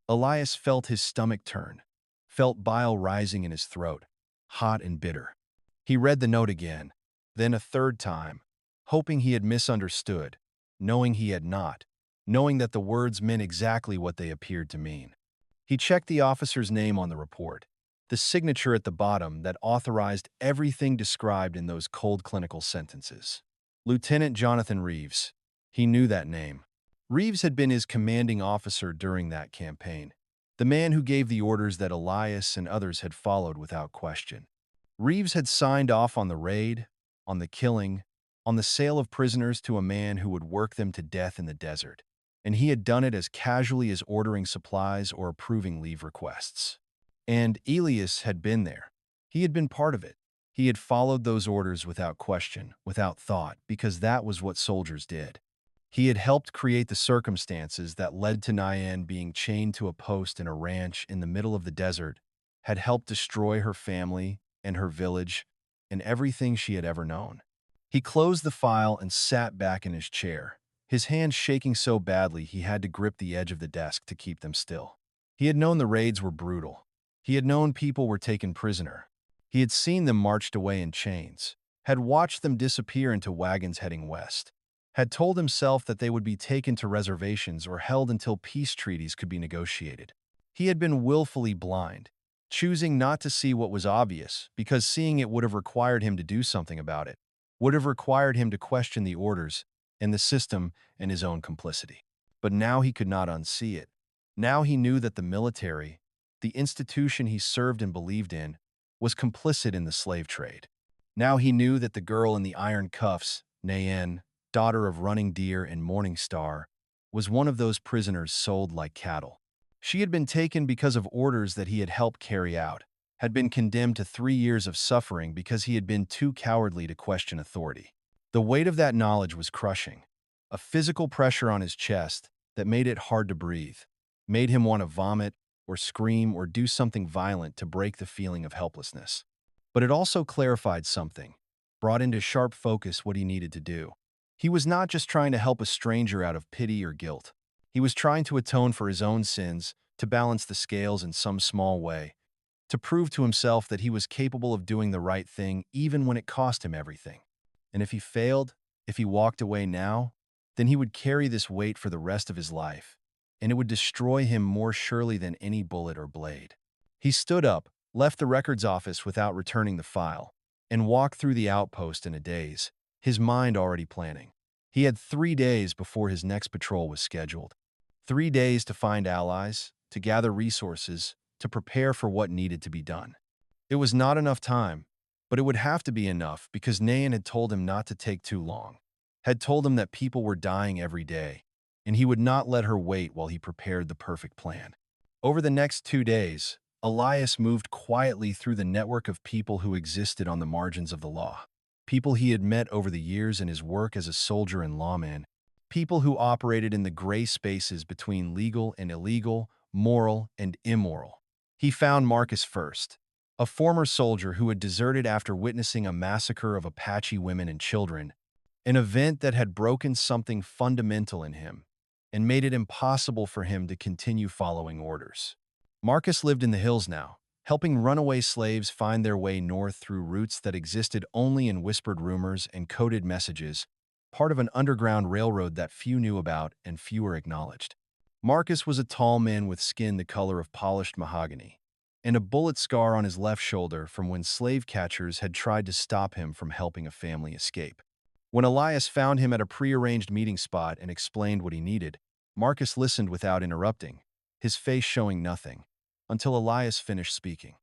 Elias felt his stomach turn, felt bile rising in his throat, hot and bitter. He read the note again, then a third time, hoping he had misunderstood, knowing he had not, knowing that the words meant exactly what they appeared to mean. He checked the officer's name on the report, the signature at the bottom that authorized everything described in those cold clinical sentences. Lieutenant Jonathan Reeves. He knew that name. Reeves had been his commanding officer during that campaign, the man who gave the orders that Elias and others had followed without question. Reeves had signed off on the raid, on the killing, on the sale of prisoners to a man who would work them to death in the desert, and he had done it as casually as ordering supplies or approving leave requests. And Elias had been there. He had been part of it. He had followed those orders without question, without thought, because that was what soldiers did. He had helped create the circumstances that led to Nayan being chained to a post in a ranch in the middle of the desert, had helped destroy her family and her village and everything she had ever known. He closed the file and sat back in his chair, his hands shaking so badly he had to grip the edge of the desk to keep them still. He had known the raids were brutal. He had known people were taken prisoner. He had seen them marched away in chains, had watched them disappear into wagons heading west, had told himself that they would be taken to reservations or held until peace treaties could be negotiated. He had been willfully blind, choosing not to see what was obvious because seeing it would have required him to do something about it, would have required him to question the orders and the system and his own complicity. But now he could not unsee it. Now he knew that the military, the institution he served and believed in, was complicit in the slave trade. Now he knew that the girl in the iron cuffs, Nayen, daughter of Running Deer and Morning Star, was one of those prisoners sold like cattle. She had been taken because of orders that he had helped carry out, had been condemned to 3 years of suffering because he had been too cowardly to question authority. The weight of that knowledge was crushing, a physical pressure on his chest that made it hard to breathe, made him want to vomit or scream or do something violent to break the feeling of helplessness. But it also clarified something, brought into sharp focus what he needed to do. He was not just trying to help a stranger out of pity or guilt. He was trying to atone for his own sins, to balance the scales in some small way, to prove to himself that he was capable of doing the right thing even when it cost him everything. And if he failed, if he walked away now, then he would carry this weight for the rest of his life, and it would destroy him more surely than any bullet or blade. He stood up, left the records office without returning the file, and walked through the outpost in a daze, his mind already planning. He had 3 days before his next patrol was scheduled. 3 days to find allies, to gather resources, to prepare for what needed to be done. It was not enough time, but it would have to be enough because Nayan had told him not to take too long, had told him that people were dying every day, and he would not let her wait while he prepared the perfect plan. Over the next 2 days, Elias moved quietly through the network of people who existed on the margins of the law. People he had met over the years in his work as a soldier and lawman, people who operated in the gray spaces between legal and illegal, moral and immoral. He found Marcus first, a former soldier who had deserted after witnessing a massacre of Apache women and children, an event that had broken something fundamental in him and made it impossible for him to continue following orders. Marcus lived in the hills now, helping runaway slaves find their way north through routes that existed only in whispered rumors and coded messages, part of an underground railroad that few knew about and fewer acknowledged. Marcus was a tall man with skin the color of polished mahogany, and a bullet scar on his left shoulder from when slave catchers had tried to stop him from helping a family escape. When Elias found him at a prearranged meeting spot and explained what he needed, Marcus listened without interrupting, his face showing nothing, until Elias finished speaking.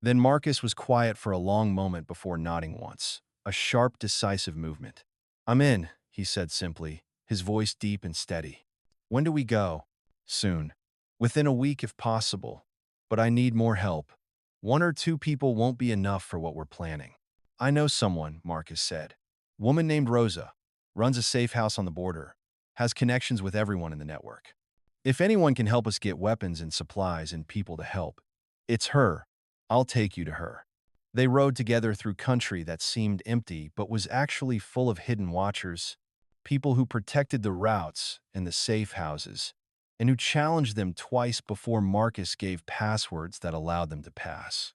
Then Marcus was quiet for a long moment before nodding once, a sharp, decisive movement. "I'm in," he said simply, his voice deep and steady. "When do we go?" "Soon. Within a week if possible. But I need more help. 1 or 2 people won't be enough for what we're planning." "I know someone," Marcus said. "Woman named Rosa. Runs a safe house on the border. Has connections with everyone in the network. If anyone can help us get weapons and supplies and people to help, it's her. I'll take you to her." They rode together through country that seemed empty but was actually full of hidden watchers, people who protected the routes and the safe houses, and who challenged them twice before Marcus gave passwords that allowed them to pass.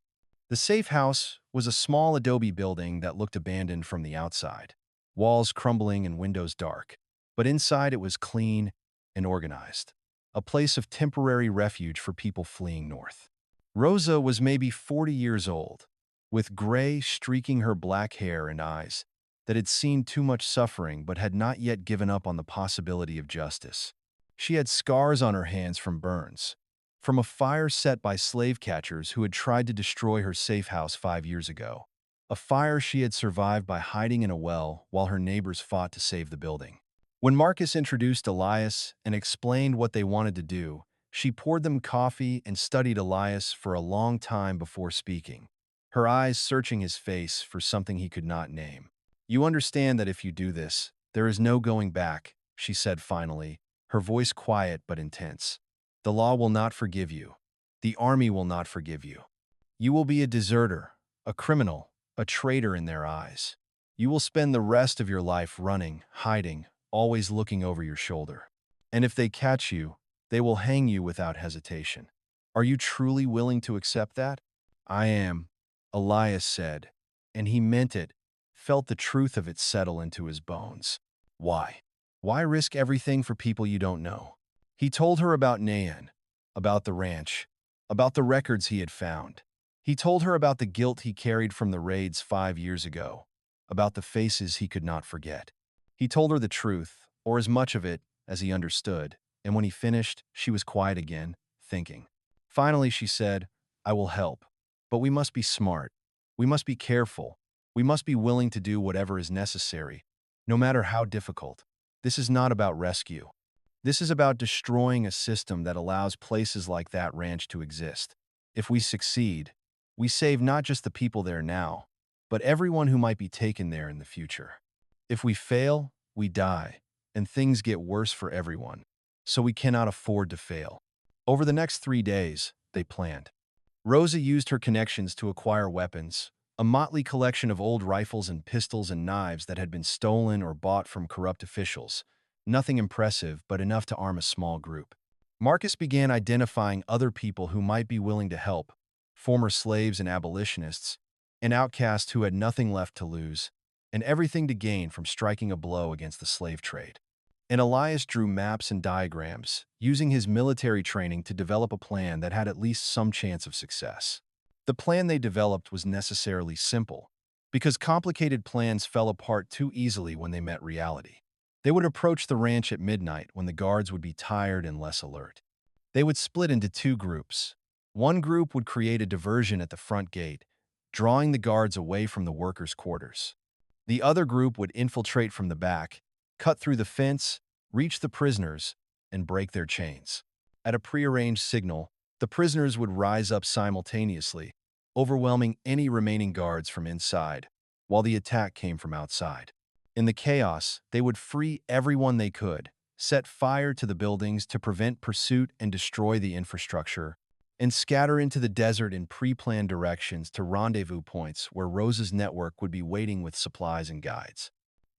The safe house was a small adobe building that looked abandoned from the outside, walls crumbling and windows dark. But inside it was clean and organized, a place of temporary refuge for people fleeing north. Rosa was maybe 40 years old, with gray streaking her black hair and eyes that had seen too much suffering but had not yet given up on the possibility of justice. She had scars on her hands from burns, from a fire set by slave catchers who had tried to destroy her safe house 5 years ago, a fire she had survived by hiding in a well while her neighbors fought to save the building. When Marcus introduced Elias and explained what they wanted to do, she poured them coffee and studied Elias for a long time before speaking, her eyes searching his face for something he could not name. "You understand that if you do this, there is no going back," she said finally, her voice quiet but intense. "The law will not forgive you. The army will not forgive you. You will be a deserter, a criminal, a traitor in their eyes. You will spend the rest of your life running, hiding, always looking over your shoulder. And if they catch you, they will hang you without hesitation. Are you truly willing to accept that?" "I am," Elias said, and he meant it, felt the truth of it settle into his bones. "Why? Why risk everything for people you don't know?" He told her about Nayan, about the ranch, about the records he had found. He told her about the guilt he carried from the raids 5 years ago, about the faces he could not forget. He told her the truth, or as much of it as he understood, and when he finished, she was quiet again, thinking. Finally, she said, "I will help. But we must be smart. We must be careful. We must be willing to do whatever is necessary, no matter how difficult. This is not about rescue. This is about destroying a system that allows places like that ranch to exist. If we succeed, we save not just the people there now, but everyone who might be taken there in the future. If we fail, we die, and things get worse for everyone. So we cannot afford to fail." Over the next 3 days, they planned. Rosa used her connections to acquire weapons, a motley collection of old rifles and pistols and knives that had been stolen or bought from corrupt officials. Nothing impressive, but enough to arm a small group. Marcus began identifying other people who might be willing to help, former slaves and abolitionists, an outcast who had nothing left to lose, and everything to gain from striking a blow against the slave trade. And Elias drew maps and diagrams, using his military training to develop a plan that had at least some chance of success. The plan they developed was necessarily simple, because complicated plans fell apart too easily when they met reality. They would approach the ranch at midnight when the guards would be tired and less alert. They would split into two groups. One group would create a diversion at the front gate, drawing the guards away from the workers' quarters. The other group would infiltrate from the back, cut through the fence, reach the prisoners, and break their chains. At a prearranged signal, the prisoners would rise up simultaneously, overwhelming any remaining guards from inside, while the attack came from outside. In the chaos, they would free everyone they could, set fire to the buildings to prevent pursuit and destroy the infrastructure, and scatter into the desert in pre-planned directions to rendezvous points where Rosa's network would be waiting with supplies and guides.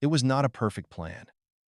It was not a perfect plan.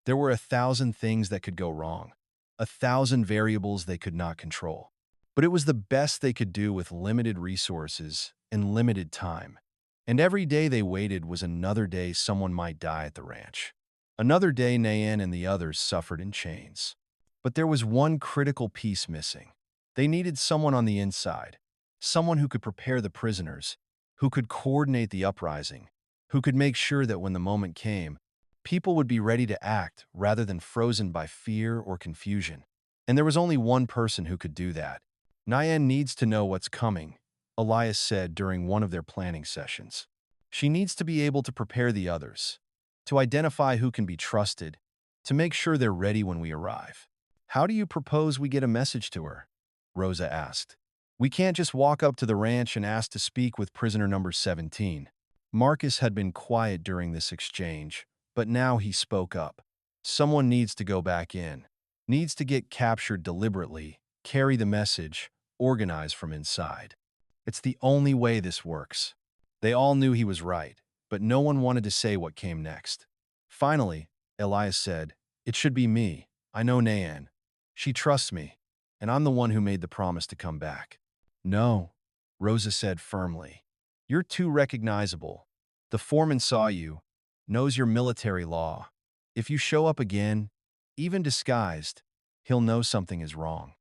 There were 1,000 things that could go wrong, 1,000 variables they could not control. But it was the best they could do with limited resources and limited time. And every day they waited was another day someone might die at the ranch. Another day Nayan and the others suffered in chains. But there was one critical piece missing. They needed someone on the inside, someone who could prepare the prisoners, who could coordinate the uprising, who could make sure that when the moment came, people would be ready to act rather than frozen by fear or confusion. And there was only one person who could do that. "Nayan needs to know what's coming," Elias said during one of their planning sessions. "She needs to be able to prepare the others, to identify who can be trusted, to make sure they're ready when we arrive." "How do you propose we get a message to her?" Rosa asked. "We can't just walk up to the ranch and ask to speak with prisoner number 17. Marcus had been quiet during this exchange, but now he spoke up. "Someone needs to go back in, needs to get captured deliberately, carry the message, organize from inside. It's the only way this works." They all knew he was right, but no one wanted to say what came next. Finally, Elias said, "It should be me. I know Nayan. She trusts me, and I'm the one who made the promise to come back. No, Rosa said firmly. You're too recognizable. The foreman saw you, knows your military law. If you show up again, even disguised, he'll know something is wrong.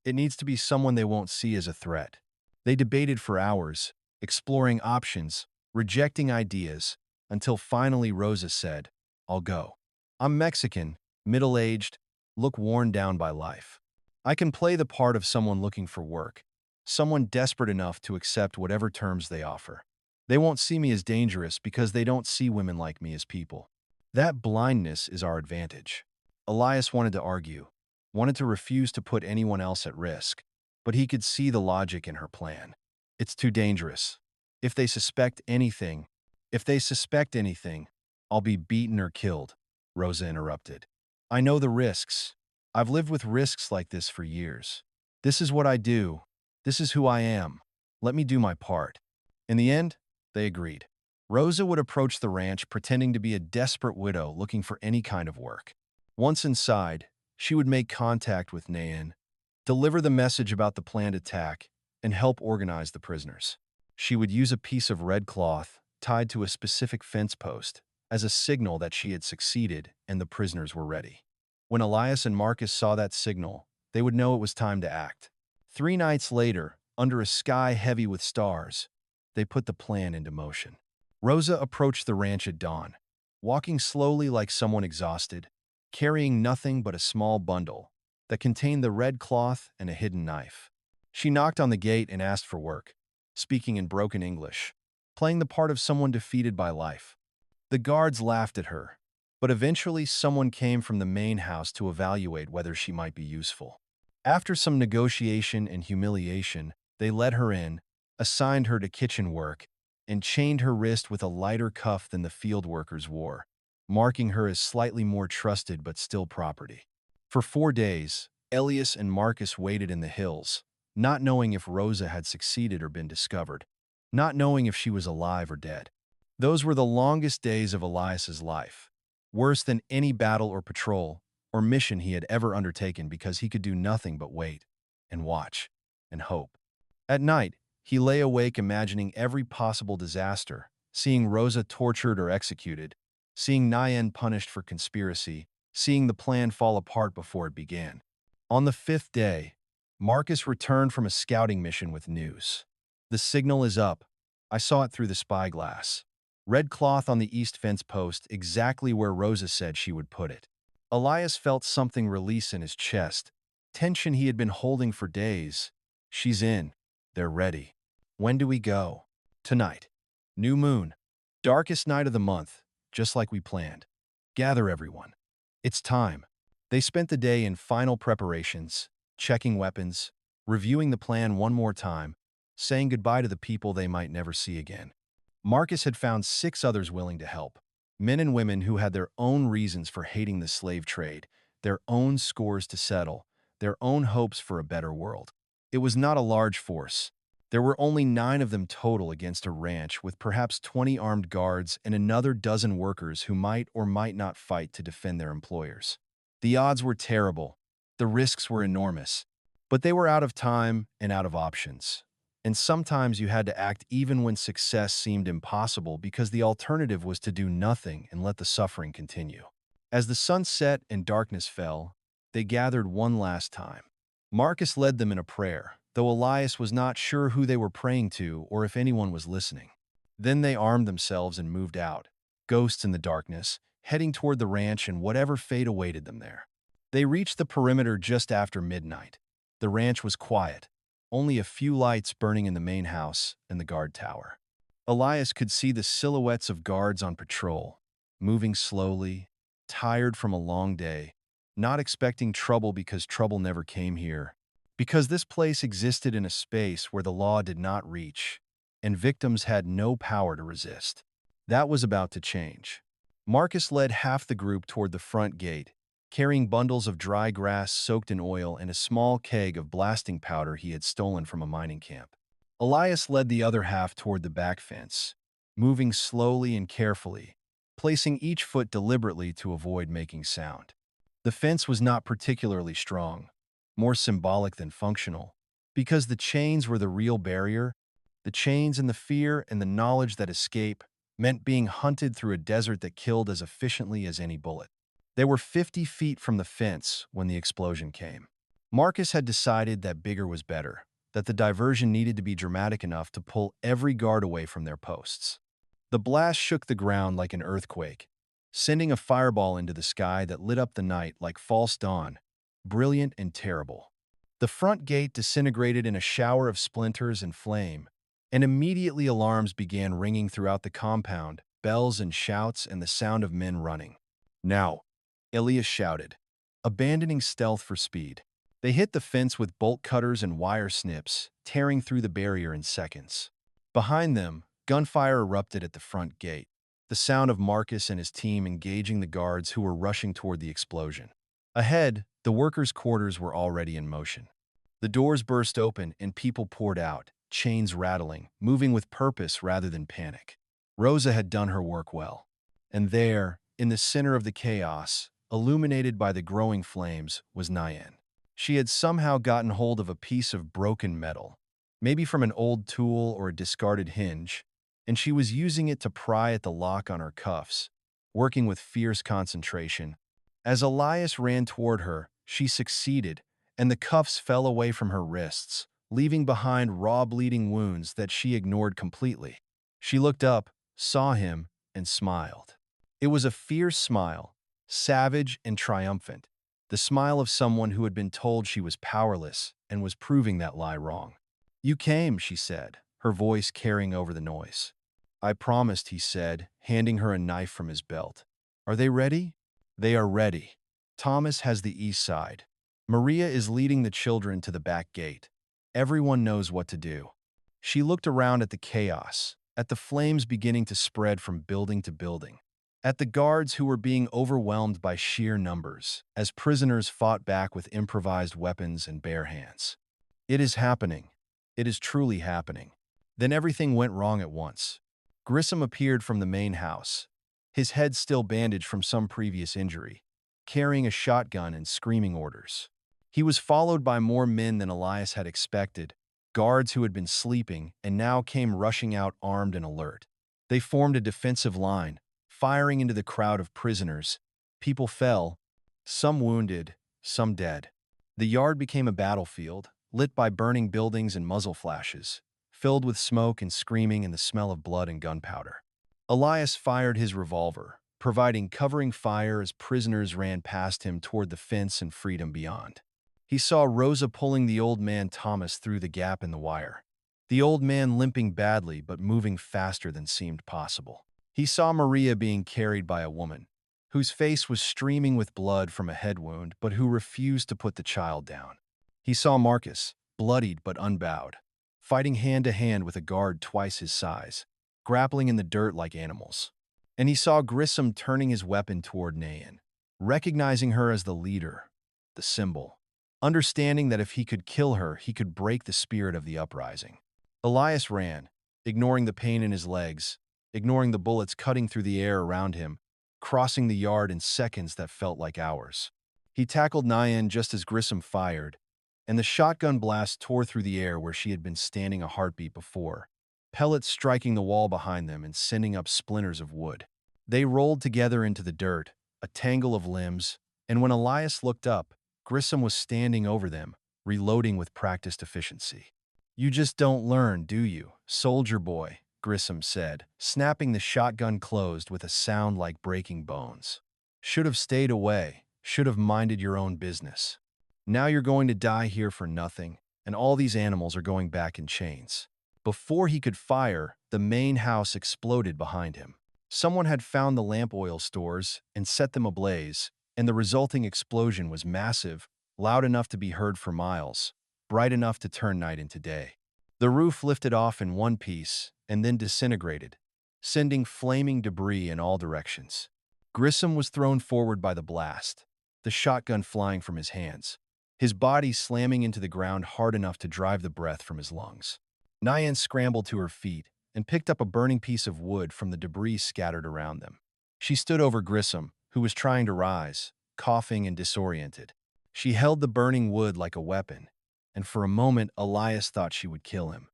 It needs to be someone they won't see as a threat. They debated for hours, exploring options, rejecting ideas, until finally Rosa said, I'll go. I'm Mexican, middle-aged, look worn down by life. I can play the part of someone looking for work, someone desperate enough to accept whatever terms they offer. They won't see me as dangerous because they don't see women like me as people. That blindness is our advantage. Elias wanted to argue, wanted to refuse to put anyone else at risk, but he could see the logic in her plan. It's too dangerous. If they suspect anything, if they suspect anything, I'll be beaten or killed, Rosa interrupted. I know the risks. I've lived with risks like this for years. This is what I do. This is who I am. Let me do my part. In the end, they agreed. Rosa would approach the ranch pretending to be a desperate widow looking for any kind of work. Once inside, she would make contact with Nayan, deliver the message about the planned attack, and help organize the prisoners. She would use a piece of red cloth tied to a specific fence post as a signal that she had succeeded and the prisoners were ready. When Elias and Marcus saw that signal, they would know it was time to act. 3 nights later, under a sky heavy with stars, they put the plan into motion. Rosa approached the ranch at dawn, walking slowly like someone exhausted, carrying nothing but a small bundle that contained the red cloth and a hidden knife. She knocked on the gate and asked for work, speaking in broken English, playing the part of someone defeated by life. The guards laughed at her, but eventually someone came from the main house to evaluate whether she might be useful. After some negotiation and humiliation, they let her in, assigned her to kitchen work, and chained her wrist with a lighter cuff than the field workers wore, marking her as slightly more trusted but still property. For 4 days, Elias and Marcus waited in the hills, not knowing if Rosa had succeeded or been discovered, not knowing if she was alive or dead. Those were the longest days of Elias's life, worse than any battle or patrol or mission he had ever undertaken because he could do nothing but wait and watch and hope. At night, he lay awake imagining every possible disaster, seeing Rosa tortured or executed, seeing Nayan punished for conspiracy, seeing the plan fall apart before it began. On the 5th day, Marcus returned from a scouting mission with news. The signal is up. I saw it through the spyglass. Red cloth on the east fence post, exactly where Rosa said she would put it. Elias felt something release in his chest, tension he had been holding for days. She's in. They're ready. When do we go? Tonight. New moon. Darkest night of the month, just like we planned. Gather everyone. It's time. They spent the day in final preparations, checking weapons, reviewing the plan one more time, saying goodbye to the people they might never see again. Marcus had found 6 others willing to help, men and women who had their own reasons for hating the slave trade, their own scores to settle, their own hopes for a better world. It was not a large force. There were only 9 of them total against a ranch with perhaps 20 armed guards and another dozen workers who might or might not fight to defend their employers. The odds were terrible. The risks were enormous. But they were out of time and out of options. And sometimes you had to act even when success seemed impossible because the alternative was to do nothing and let the suffering continue. As the sun set and darkness fell, they gathered one last time. Marcus led them in a prayer, though Elias was not sure who they were praying to or if anyone was listening. Then they armed themselves and moved out, ghosts in the darkness, heading toward the ranch and whatever fate awaited them there. They reached the perimeter just after midnight. The ranch was quiet, only a few lights burning in the main house and the guard tower. Elias could see the silhouettes of guards on patrol, moving slowly, tired from a long day, not expecting trouble because trouble never came here, because this place existed in a space where the law did not reach, and victims had no power to resist. That was about to change. Marcus led half the group toward the front gate, carrying bundles of dry grass soaked in oil and a small keg of blasting powder he had stolen from a mining camp. Elias led the other half toward the back fence, moving slowly and carefully, placing each foot deliberately to avoid making sound. The fence was not particularly strong, more symbolic than functional. Because the chains were the real barrier, the chains and the fear and the knowledge that escape meant being hunted through a desert that killed as efficiently as any bullet. They were 50 feet from the fence when the explosion came. Marcus had decided that bigger was better, that the diversion needed to be dramatic enough to pull every guard away from their posts. The blast shook the ground like an earthquake, sending a fireball into the sky that lit up the night like false dawn, brilliant and terrible. The front gate disintegrated in a shower of splinters and flame, and immediately alarms began ringing throughout the compound, bells and shouts and the sound of men running. Now, Elias shouted, abandoning stealth for speed. They hit the fence with bolt cutters and wire snips, tearing through the barrier in seconds. Behind them, gunfire erupted at the front gate, the sound of Marcus and his team engaging the guards who were rushing toward the explosion. Ahead, the workers' quarters were already in motion. The doors burst open and people poured out, chains rattling, moving with purpose rather than panic. Rosa had done her work well. And there, in the center of the chaos, illuminated by the growing flames, was Nyan. She had somehow gotten hold of a piece of broken metal, maybe from an old tool or a discarded hinge, and she was using it to pry at the lock on her cuffs, working with fierce concentration. As Elias ran toward her, she succeeded, and the cuffs fell away from her wrists, leaving behind raw bleeding wounds that she ignored completely. She looked up, saw him, and smiled. It was a fierce smile, savage and triumphant, the smile of someone who had been told she was powerless and was proving that lie wrong. "You came," she said, her voice carrying over the noise. "I promised," he said, handing her a knife from his belt. "Are they ready?" "They are ready. Thomas has the east side. Maria is leading the children to the back gate. Everyone knows what to do." She looked around at the chaos, at the flames beginning to spread from building to building, at the guards who were being overwhelmed by sheer numbers, as prisoners fought back with improvised weapons and bare hands. "It is happening. It is truly happening." Then everything went wrong at once. Grissom appeared from the main house, his head still bandaged from some previous injury, carrying a shotgun and screaming orders. He was followed by more men than Elias had expected, guards who had been sleeping and now came rushing out armed and alert. They formed a defensive line, firing into the crowd of prisoners. People fell, some wounded, some dead. The yard became a battlefield, lit by burning buildings and muzzle flashes, filled with smoke and screaming and the smell of blood and gunpowder. Elias fired his revolver, providing covering fire as prisoners ran past him toward the fence and freedom beyond. He saw Rosa pulling the old man Thomas through the gap in the wire, the old man limping badly but moving faster than seemed possible. He saw Maria being carried by a woman, whose face was streaming with blood from a head wound but who refused to put the child down. He saw Marcus, bloodied but unbowed, fighting hand to hand with a guard twice his size, grappling in the dirt like animals. And he saw Grissom turning his weapon toward Nayan, recognizing her as the leader, the symbol, understanding that if he could kill her, he could break the spirit of the uprising. Elias ran, ignoring the pain in his legs, ignoring the bullets cutting through the air around him, crossing the yard in seconds that felt like hours. He tackled Nayan just as Grissom fired, and the shotgun blast tore through the air where she had been standing a heartbeat before, pellets striking the wall behind them and sending up splinters of wood. They rolled together into the dirt, a tangle of limbs, and when Elias looked up, Grissom was standing over them, reloading with practiced efficiency. "You just don't learn, do you, soldier boy?" Grissom said, snapping the shotgun closed with a sound like breaking bones. "Should have stayed away, should have minded your own business. Now you're going to die here for nothing, and all these animals are going back in chains." Before he could fire, the main house exploded behind him. Someone had found the lamp oil stores and set them ablaze, and the resulting explosion was massive, loud enough to be heard for miles, bright enough to turn night into day. The roof lifted off in one piece and then disintegrated, sending flaming debris in all directions. Grissom was thrown forward by the blast, the shotgun flying from his hands, his body slamming into the ground hard enough to drive the breath from his lungs. Nyan scrambled to her feet and picked up a burning piece of wood from the debris scattered around them. She stood over Grissom, who was trying to rise, coughing and disoriented. She held the burning wood like a weapon, and for a moment Elias thought she would kill him,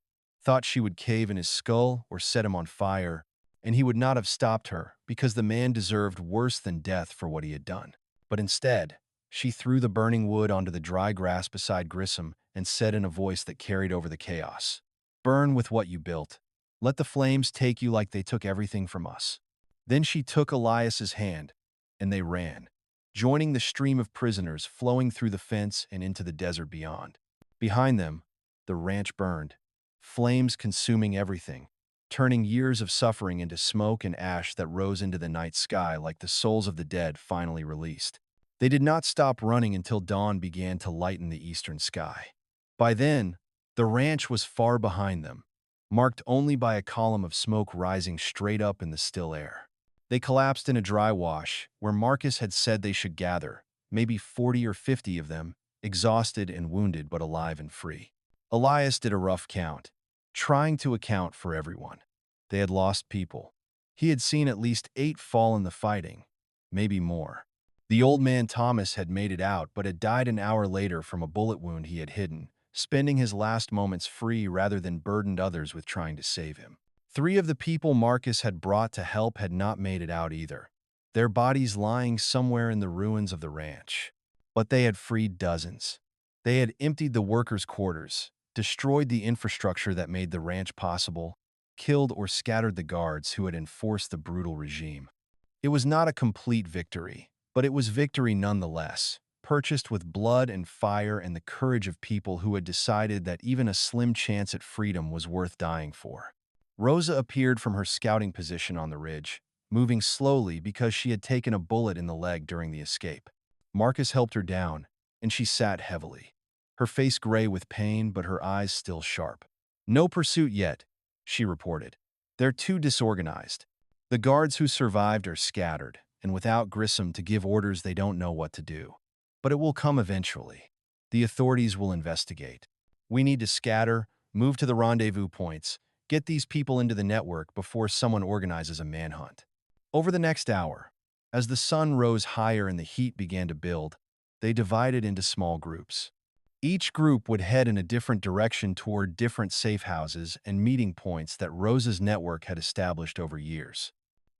thought she would cave in his skull or set him on fire, and he would not have stopped her because the man deserved worse than death for what he had done. But instead, she threw the burning wood onto the dry grass beside Grissom and said in a voice that carried over the chaos, "Burn with what you built. Let the flames take you like they took everything from us." Then she took Elias's hand, and they ran, joining the stream of prisoners flowing through the fence and into the desert beyond. Behind them, the ranch burned, flames consuming everything, turning years of suffering into smoke and ash that rose into the night sky like the souls of the dead finally released. They did not stop running until dawn began to lighten the eastern sky. By then, the ranch was far behind them, marked only by a column of smoke rising straight up in the still air. They collapsed in a dry wash where Marcus had said they should gather, maybe 40 or 50 of them, exhausted and wounded but alive and free. Elias did a rough count, trying to account for everyone. They had lost people. He had seen at least 8 fall in the fighting, maybe more. The old man Thomas had made it out but had died an hour later from a bullet wound he had hidden, spending his last moments free rather than burdened others with trying to save him. 3 of the people Marcus had brought to help had not made it out either, their bodies lying somewhere in the ruins of the ranch. But they had freed dozens. They had emptied the workers' quarters, destroyed the infrastructure that made the ranch possible, killed or scattered the guards who had enforced the brutal regime. It was not a complete victory, but it was victory nonetheless, purchased with blood and fire and the courage of people who had decided that even a slim chance at freedom was worth dying for. Rosa appeared from her scouting position on the ridge, moving slowly because she had taken a bullet in the leg during the escape. Marcus helped her down, and she sat heavily, her face gray with pain but her eyes still sharp. "No pursuit yet," she reported. "They're too disorganized. The guards who survived are scattered, and without Grissom to give orders they don't know what to do. But it will come eventually. The authorities will investigate. We need to scatter, move to the rendezvous points, get these people into the network before someone organizes a manhunt." Over the next hour, as the sun rose higher and the heat began to build, they divided into small groups. Each group would head in a different direction toward different safe houses and meeting points that Rosa's network had established over years.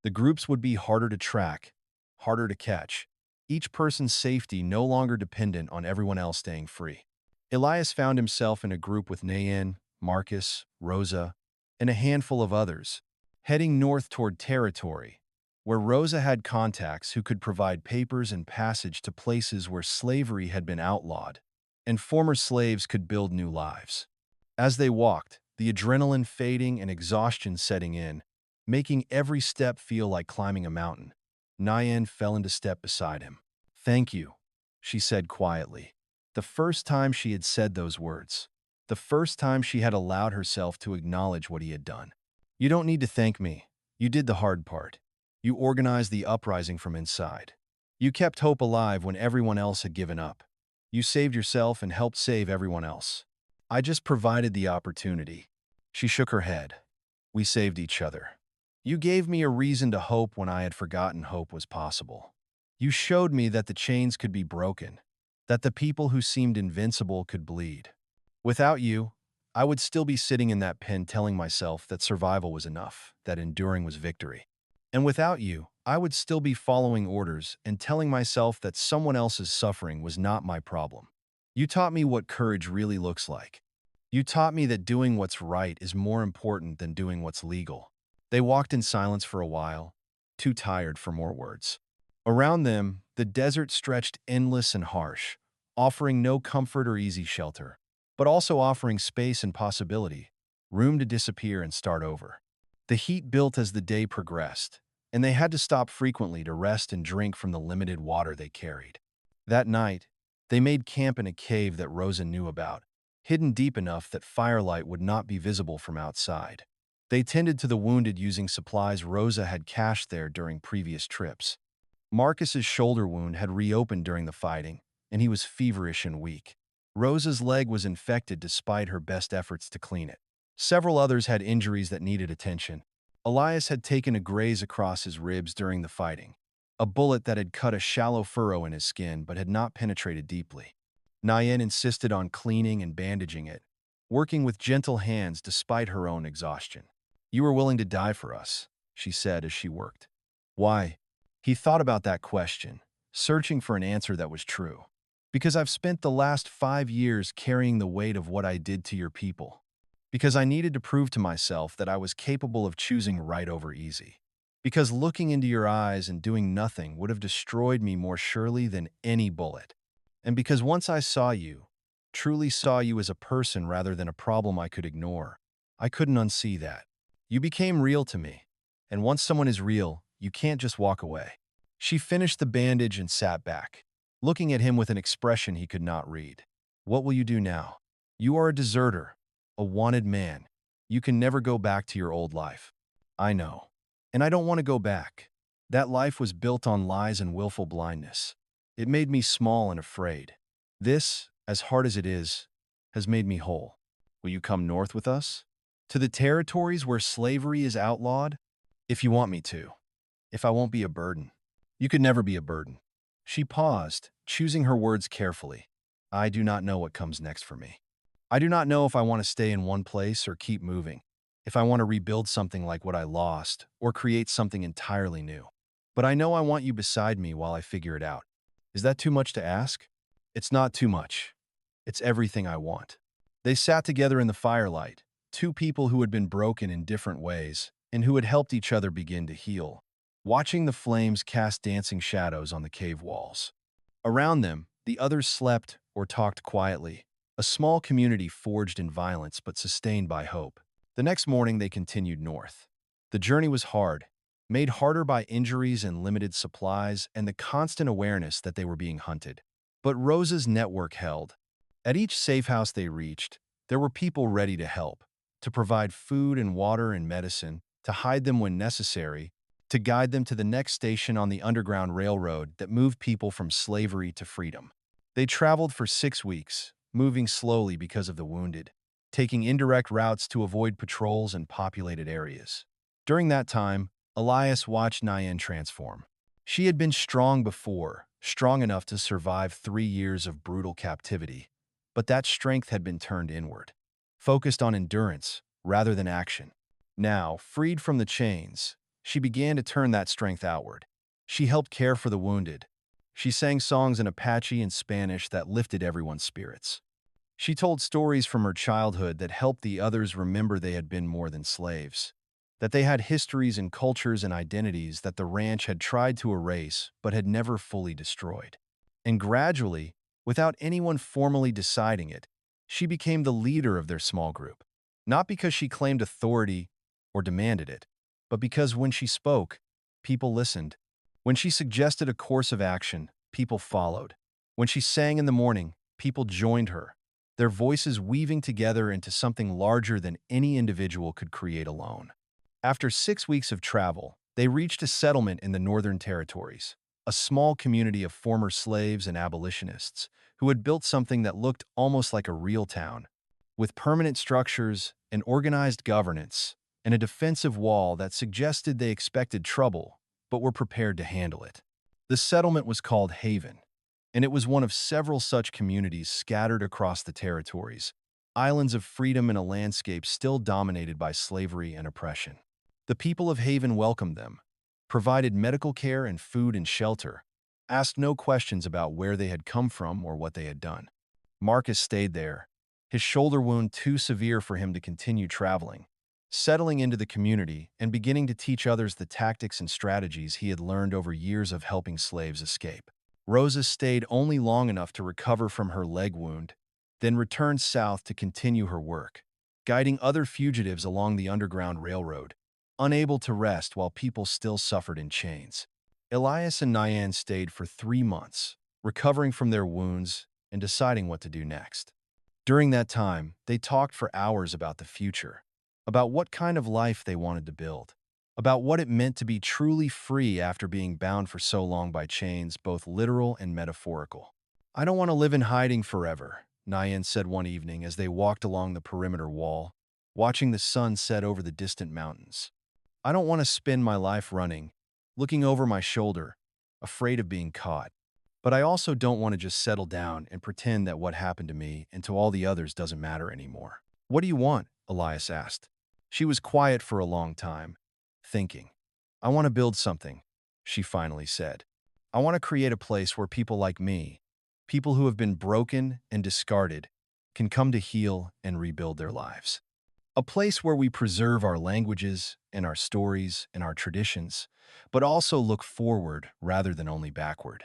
The groups would be harder to track, harder to catch, each person's safety no longer dependent on everyone else staying free. Elias found himself in a group with Nayan, Marcus, Rosa, and a handful of others, heading north toward territory, where Rosa had contacts who could provide papers and passage to places where slavery had been outlawed, and former slaves could build new lives. As they walked, the adrenaline fading and exhaustion setting in, making every step feel like climbing a mountain. Nayan fell into step beside him. "Thank you," she said quietly. The first time she had said those words. The first time she had allowed herself to acknowledge what he had done. "You don't need to thank me. You did the hard part. You organized the uprising from inside. You kept hope alive when everyone else had given up. You saved yourself and helped save everyone else. I just provided the opportunity." She shook her head. "We saved each other. You gave me a reason to hope when I had forgotten hope was possible. You showed me that the chains could be broken, that the people who seemed invincible could bleed. Without you, I would still be sitting in that pen telling myself that survival was enough, that enduring was victory. And without you, I would still be following orders and telling myself that someone else's suffering was not my problem. You taught me what courage really looks like. You taught me that doing what's right is more important than doing what's legal." They walked in silence for a while, too tired for more words. Around them, the desert stretched endless and harsh, offering no comfort or easy shelter, but also offering space and possibility, room to disappear and start over. The heat built as the day progressed, and they had to stop frequently to rest and drink from the limited water they carried. That night, they made camp in a cave that Rosa knew about, hidden deep enough that firelight would not be visible from outside. They tended to the wounded using supplies Rosa had cached there during previous trips. Marcus's shoulder wound had reopened during the fighting, and he was feverish and weak. Rosa's leg was infected despite her best efforts to clean it. Several others had injuries that needed attention. Elias had taken a graze across his ribs during the fighting, a bullet that had cut a shallow furrow in his skin but had not penetrated deeply. Nayen insisted on cleaning and bandaging it, working with gentle hands despite her own exhaustion. "You were willing to die for us," she said as she worked. "Why?" He thought about that question, searching for an answer that was true. "Because I've spent the last 5 years carrying the weight of what I did to your people. Because I needed to prove to myself that I was capable of choosing right over easy. Because looking into your eyes and doing nothing would have destroyed me more surely than any bullet. And because once I saw you, truly saw you as a person rather than a problem I could ignore, I couldn't unsee that. You became real to me. And once someone is real, you can't just walk away." She finished the bandage and sat back, looking at him with an expression he could not read. "What will you do now? You are a deserter, a wanted man. You can never go back to your old life." "I know. And I don't want to go back. That life was built on lies and willful blindness. It made me small and afraid. This, as hard as it is, has made me whole. Will you come north with us? To the territories where slavery is outlawed? If you want me to. If I won't be a burden." "You could never be a burden." She paused, choosing her words carefully. "I do not know what comes next for me. I do not know if I want to stay in one place or keep moving, if I want to rebuild something like what I lost or create something entirely new. But I know I want you beside me while I figure it out." "Is that too much to ask?" "It's not too much. It's everything I want." They sat together in the firelight, two people who had been broken in different ways and who had helped each other begin to heal, watching the flames cast dancing shadows on the cave walls. Around them, the others slept or talked quietly, a small community forged in violence but sustained by hope. The next morning, they continued north. The journey was hard, made harder by injuries and limited supplies and the constant awareness that they were being hunted. But Rosa's network held. At each safe house they reached, there were people ready to help, to provide food and water and medicine, to hide them when necessary, to guide them to the next station on the Underground Railroad that moved people from slavery to freedom. They traveled for 6 weeks, moving slowly because of the wounded, taking indirect routes to avoid patrols and populated areas. During that time, Elias watched Nayen transform. She had been strong before, strong enough to survive 3 years of brutal captivity, but that strength had been turned inward, focused on endurance rather than action. Now, freed from the chains, she began to turn that strength outward. She helped care for the wounded. She sang songs in Apache and Spanish that lifted everyone's spirits. She told stories from her childhood that helped the others remember they had been more than slaves, that they had histories and cultures and identities that the ranch had tried to erase but had never fully destroyed. And gradually, without anyone formally deciding it, she became the leader of their small group. Not because she claimed authority or demanded it, but because when she spoke, people listened. When she suggested a course of action, people followed. When she sang in the morning, people joined her, their voices weaving together into something larger than any individual could create alone. After 6 weeks of travel, they reached a settlement in the Northern Territories, a small community of former slaves and abolitionists who had built something that looked almost like a real town, with permanent structures, an organized governance, and a defensive wall that suggested they expected trouble but were prepared to handle it. The settlement was called Haven, and it was one of several such communities scattered across the territories, islands of freedom in a landscape still dominated by slavery and oppression. The people of Haven welcomed them, provided medical care and food and shelter, asked no questions about where they had come from or what they had done. Marcus stayed there, his shoulder wound too severe for him to continue traveling, settling into the community and beginning to teach others the tactics and strategies he had learned over years of helping slaves escape. Rosa stayed only long enough to recover from her leg wound, then returned south to continue her work, guiding other fugitives along the Underground Railroad, unable to rest while people still suffered in chains. Elias and Nayen stayed for 3 months, recovering from their wounds and deciding what to do next. During that time, they talked for hours about the future, about what kind of life they wanted to build, about what it meant to be truly free after being bound for so long by chains, both literal and metaphorical. "I don't want to live in hiding forever," Nayen said one evening as they walked along the perimeter wall, watching the sun set over the distant mountains. "I don't want to spend my life running, looking over my shoulder, afraid of being caught. But I also don't want to just settle down and pretend that what happened to me and to all the others doesn't matter anymore. What do you want? Elias asked. She was quiet for a long time, thinking. I want to build something, she finally said. I want to create a place where people like me, people who have been broken and discarded, can come to heal and rebuild their lives. A place where we preserve our languages and our stories and our traditions, but also look forward rather than only backward.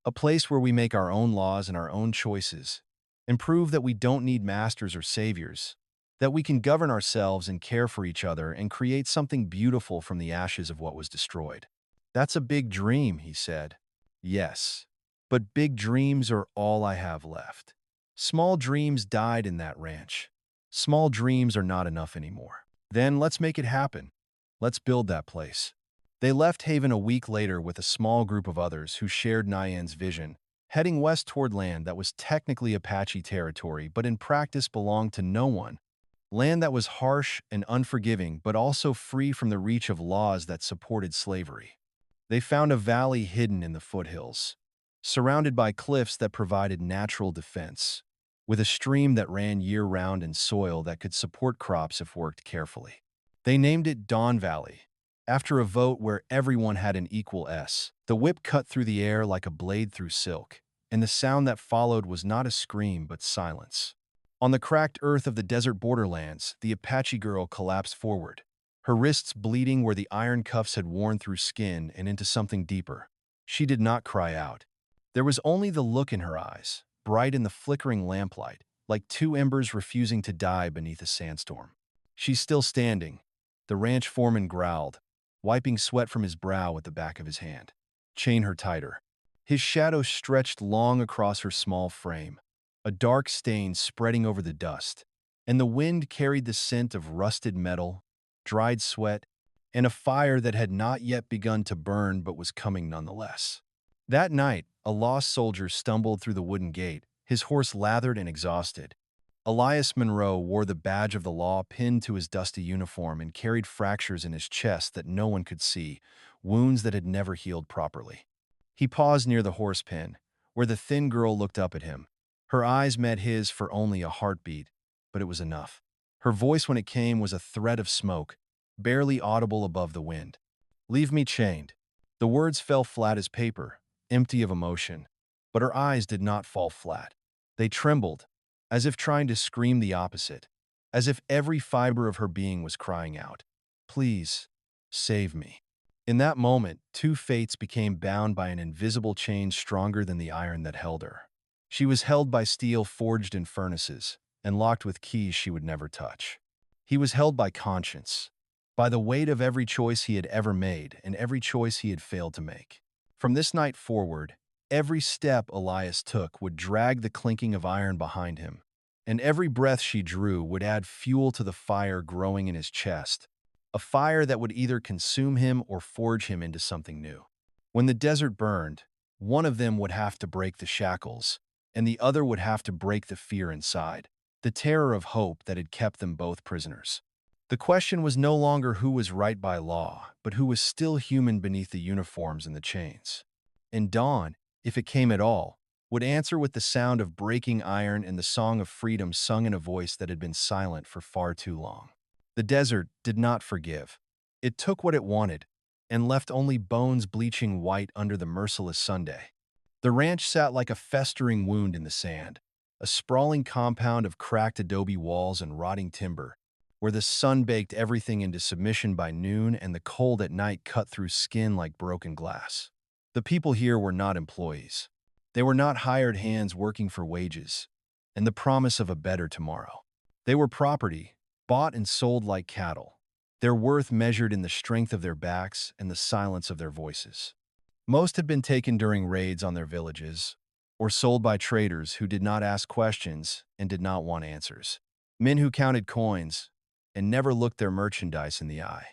A place where we make our own laws and our own choices, and prove that we don't need masters or saviors, that we can govern ourselves and care for each other and create something beautiful from the ashes of what was destroyed. That's a big dream, he said. Yes, but big dreams are all I have left. Small dreams died in that ranch. Small dreams are not enough anymore. Then let's make it happen. Let's build that place. They left Haven a week later with a small group of others who shared Nyan's vision, heading west toward land that was technically Apache territory but in practice belonged to no one. Land that was harsh and unforgiving but also free from the reach of laws that supported slavery. They found a valley hidden in the foothills, surrounded by cliffs that provided natural defense, with a stream that ran year-round and soil that could support crops if worked carefully. They named it Dawn Valley, after a vote where everyone had an equal S. The whip cut through the air like a blade through silk, and the sound that followed was not a scream but silence. On the cracked earth of the desert borderlands, the Apache girl collapsed forward, her wrists bleeding where the iron cuffs had worn through skin and into something deeper. She did not cry out. There was only the look in her eyes, bright in the flickering lamplight, like two embers refusing to die beneath a sandstorm. She's still standing, the ranch foreman growled, wiping sweat from his brow with the back of his hand. Chain her tighter. His shadow stretched long across her small frame, a dark stain spreading over the dust, and the wind carried the scent of rusted metal, dried sweat, and a fire that had not yet begun to burn but was coming nonetheless. That night, a lost soldier stumbled through the wooden gate, his horse lathered and exhausted. Elias Monroe wore the badge of the law pinned to his dusty uniform and carried fractures in his chest that no one could see, wounds that had never healed properly. He paused near the horse pen, where the thin girl looked up at him. Her eyes met his for only a heartbeat, but it was enough. Her voice when it came was a thread of smoke, barely audible above the wind. Leave me chained. The words fell flat as paper, empty of emotion, but her eyes did not fall flat. They trembled, as if trying to scream the opposite, as if every fiber of her being was crying out, "Please, save me." In that moment, two fates became bound by an invisible chain stronger than the iron that held her. She was held by steel forged in furnaces and locked with keys she would never touch. He was held by conscience, by the weight of every choice he had ever made and every choice he had failed to make. From this night forward, every step Elias took would drag the clinking of iron behind him, and every breath she drew would add fuel to the fire growing in his chest, a fire that would either consume him or forge him into something new. When the desert burned, one of them would have to break the shackles, and the other would have to break the fear inside, the terror of hope that had kept them both prisoners. The question was no longer who was right by law, but who was still human beneath the uniforms and the chains. And dawn, if it came at all, would answer with the sound of breaking iron and the song of freedom sung in a voice that had been silent for far too long. The desert did not forgive. It took what it wanted, and left only bones bleaching white under the merciless Sunday. The ranch sat like a festering wound in the sand, a sprawling compound of cracked adobe walls and rotting timber, where the sun baked everything into submission by noon and the cold at night cut through skin like broken glass. The people here were not employees. They were not hired hands working for wages and the promise of a better tomorrow. They were property, bought and sold like cattle, their worth measured in the strength of their backs and the silence of their voices. Most had been taken during raids on their villages, or sold by traders who did not ask questions and did not want answers. Men who counted coins and never looked their merchandise in the eye.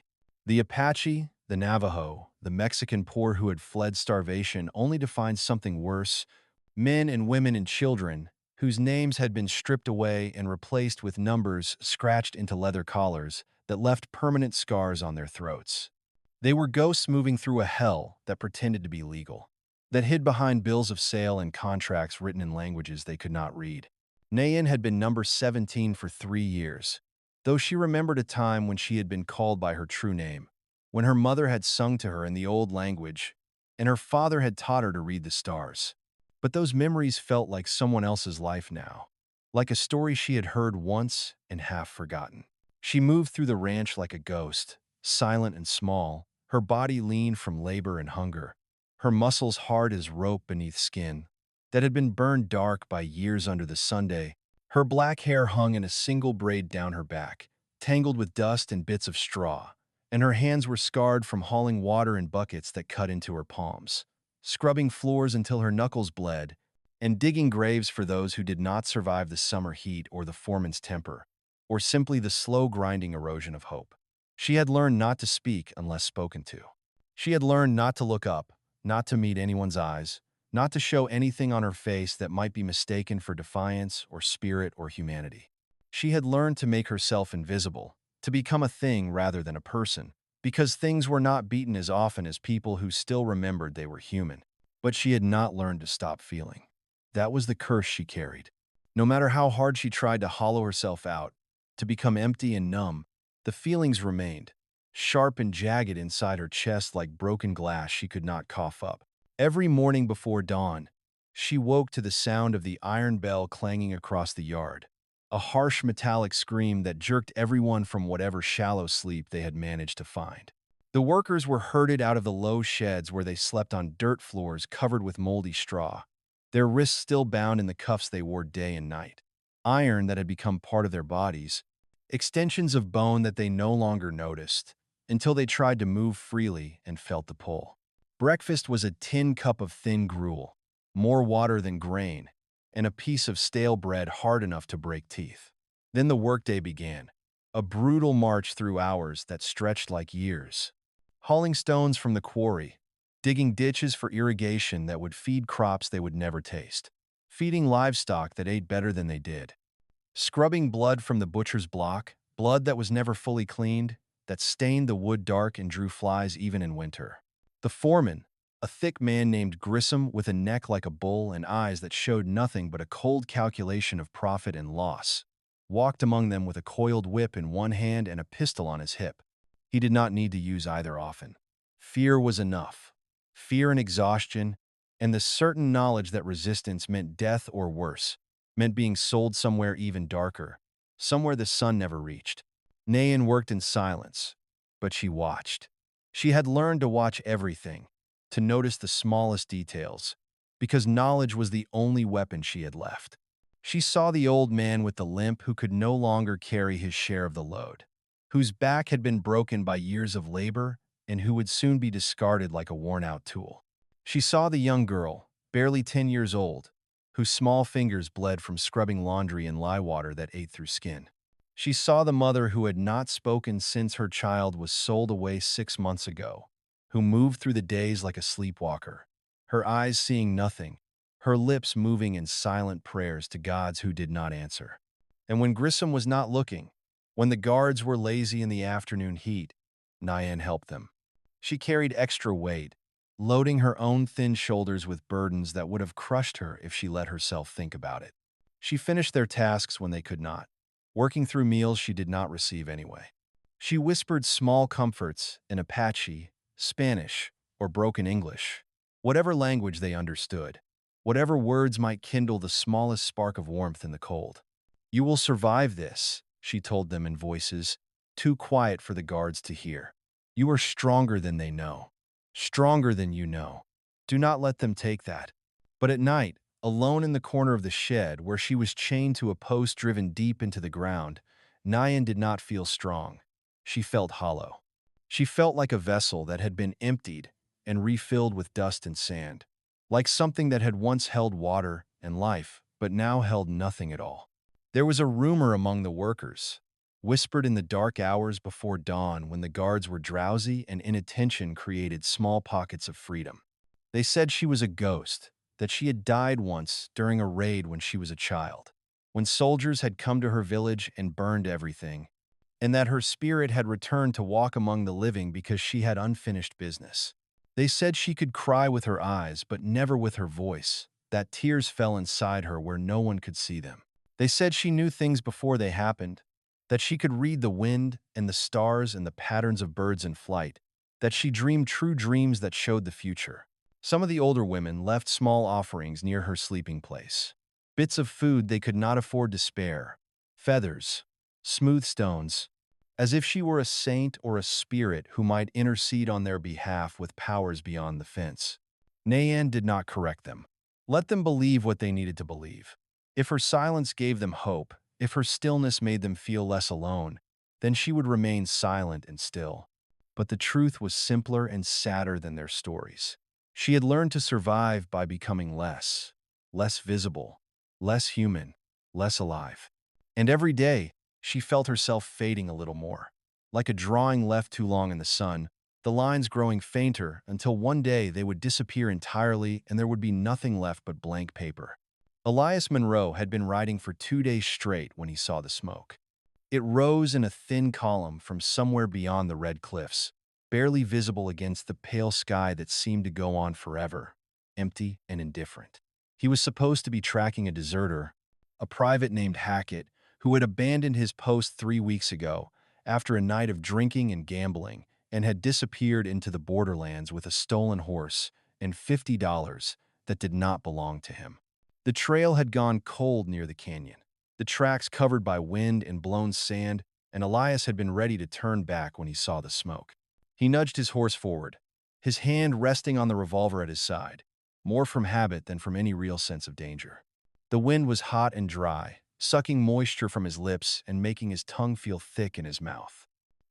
The Apache, the Navajo, the Mexican poor who had fled starvation only to find something worse, men and women and children whose names had been stripped away and replaced with numbers scratched into leather collars that left permanent scars on their throats. They were ghosts moving through a hell that pretended to be legal. that hid behind bills of sale and contracts written in languages they could not read. Nayan had been number 17 for 3 years, though she remembered a time when she had been called by her true name, when her mother had sung to her in the old language, and her father had taught her to read the stars. But those memories felt like someone else's life now, like a story she had heard once and half forgotten. She moved through the ranch like a ghost, silent and small, her body lean from labor and hunger, her muscles hard as rope beneath skin that had been burned dark by years under the sunday. Her black hair hung in a single braid down her back, tangled with dust and bits of straw, and her hands were scarred from hauling water in buckets that cut into her palms, scrubbing floors until her knuckles bled, and digging graves for those who did not survive the summer heat or the foreman's temper, or simply the slow grinding erosion of hope. She had learned not to speak unless spoken to. She had learned not to look up, not to meet anyone's eyes, not to show anything on her face that might be mistaken for defiance or spirit or humanity. She had learned to make herself invisible, to become a thing rather than a person, because things were not beaten as often as people who still remembered they were human. But she had not learned to stop feeling. That was the curse she carried. No matter how hard she tried to hollow herself out, to become empty and numb, the feelings remained, sharp and jagged inside her chest like broken glass she could not cough up. Every morning before dawn, she woke to the sound of the iron bell clanging across the yard, a harsh metallic scream that jerked everyone from whatever shallow sleep they had managed to find. The workers were herded out of the low sheds where they slept on dirt floors covered with moldy straw, their wrists still bound in the cuffs they wore day and night. Iron that had become part of their bodies, extensions of bone that they no longer noticed, until they tried to move freely and felt the pull. Breakfast was a tin cup of thin gruel, more water than grain, and a piece of stale bread hard enough to break teeth. Then the workday began, a brutal march through hours that stretched like years. Hauling stones from the quarry, digging ditches for irrigation that would feed crops they would never taste, feeding livestock that ate better than they did, scrubbing blood from the butcher's block, blood that was never fully cleaned, that stained the wood dark and drew flies even in winter. The foreman, a thick man named Grissom with a neck like a bull and eyes that showed nothing but a cold calculation of profit and loss, walked among them with a coiled whip in one hand and a pistol on his hip. He did not need to use either often. Fear was enough. Fear and exhaustion, and the certain knowledge that resistance meant death or worse, meant being sold somewhere even darker, somewhere the sun never reached. Nayan worked in silence, but she watched. She had learned to watch everything, to notice the smallest details, because knowledge was the only weapon she had left. She saw the old man with the limp who could no longer carry his share of the load, whose back had been broken by years of labor and who would soon be discarded like a worn-out tool. She saw the young girl, barely 10 years old, whose small fingers bled from scrubbing laundry in lye water that ate through skin. She saw the mother who had not spoken since her child was sold away 6 months ago, who moved through the days like a sleepwalker, her eyes seeing nothing, her lips moving in silent prayers to gods who did not answer. And when Grissom was not looking, when the guards were lazy in the afternoon heat, Nayan helped them. She carried extra weight, loading her own thin shoulders with burdens that would have crushed her if she let herself think about it. She finished their tasks when they could not, working through meals she did not receive anyway. She whispered small comforts in Apache, Spanish, or broken English, whatever language they understood, whatever words might kindle the smallest spark of warmth in the cold. "You will survive this," she told them in voices too quiet for the guards to hear. "You are stronger than they know, stronger than you know. Do not let them take that." But at night, alone in the corner of the shed where she was chained to a post driven deep into the ground, Nayan did not feel strong. She felt hollow. She felt like a vessel that had been emptied and refilled with dust and sand, like something that had once held water and life, but now held nothing at all. There was a rumor among the workers, whispered in the dark hours before dawn when the guards were drowsy and inattention created small pockets of freedom. They said she was a ghost, that she had died once during a raid when she was a child, when soldiers had come to her village and burned everything, and that her spirit had returned to walk among the living because she had unfinished business. They said she could cry with her eyes, but never with her voice, that tears fell inside her where no one could see them. They said she knew things before they happened, that she could read the wind and the stars and the patterns of birds in flight, that she dreamed true dreams that showed the future. Some of the older women left small offerings near her sleeping place. Bits of food they could not afford to spare, feathers, smooth stones, as if she were a saint or a spirit who might intercede on their behalf with powers beyond the fence. Nayan did not correct them. Let them believe what they needed to believe. If her silence gave them hope, if her stillness made them feel less alone, then she would remain silent and still. But the truth was simpler and sadder than their stories. She had learned to survive by becoming less visible, less human, less alive. And every day, she felt herself fading a little more. Like a drawing left too long in the sun, the lines growing fainter until one day they would disappear entirely and there would be nothing left but blank paper. Elias Monroe had been riding for 2 days straight when he saw the smoke. It rose in a thin column from somewhere beyond the red cliffs, barely visible against the pale sky that seemed to go on forever, empty and indifferent. He was supposed to be tracking a deserter, a private named Hackett, who had abandoned his post 3 weeks ago after a night of drinking and gambling and had disappeared into the borderlands with a stolen horse and $50 that did not belong to him. The trail had gone cold near the canyon, the tracks covered by wind and blown sand, and Elias had been ready to turn back when he saw the smoke. He nudged his horse forward, his hand resting on the revolver at his side, more from habit than from any real sense of danger. The wind was hot and dry, sucking moisture from his lips and making his tongue feel thick in his mouth.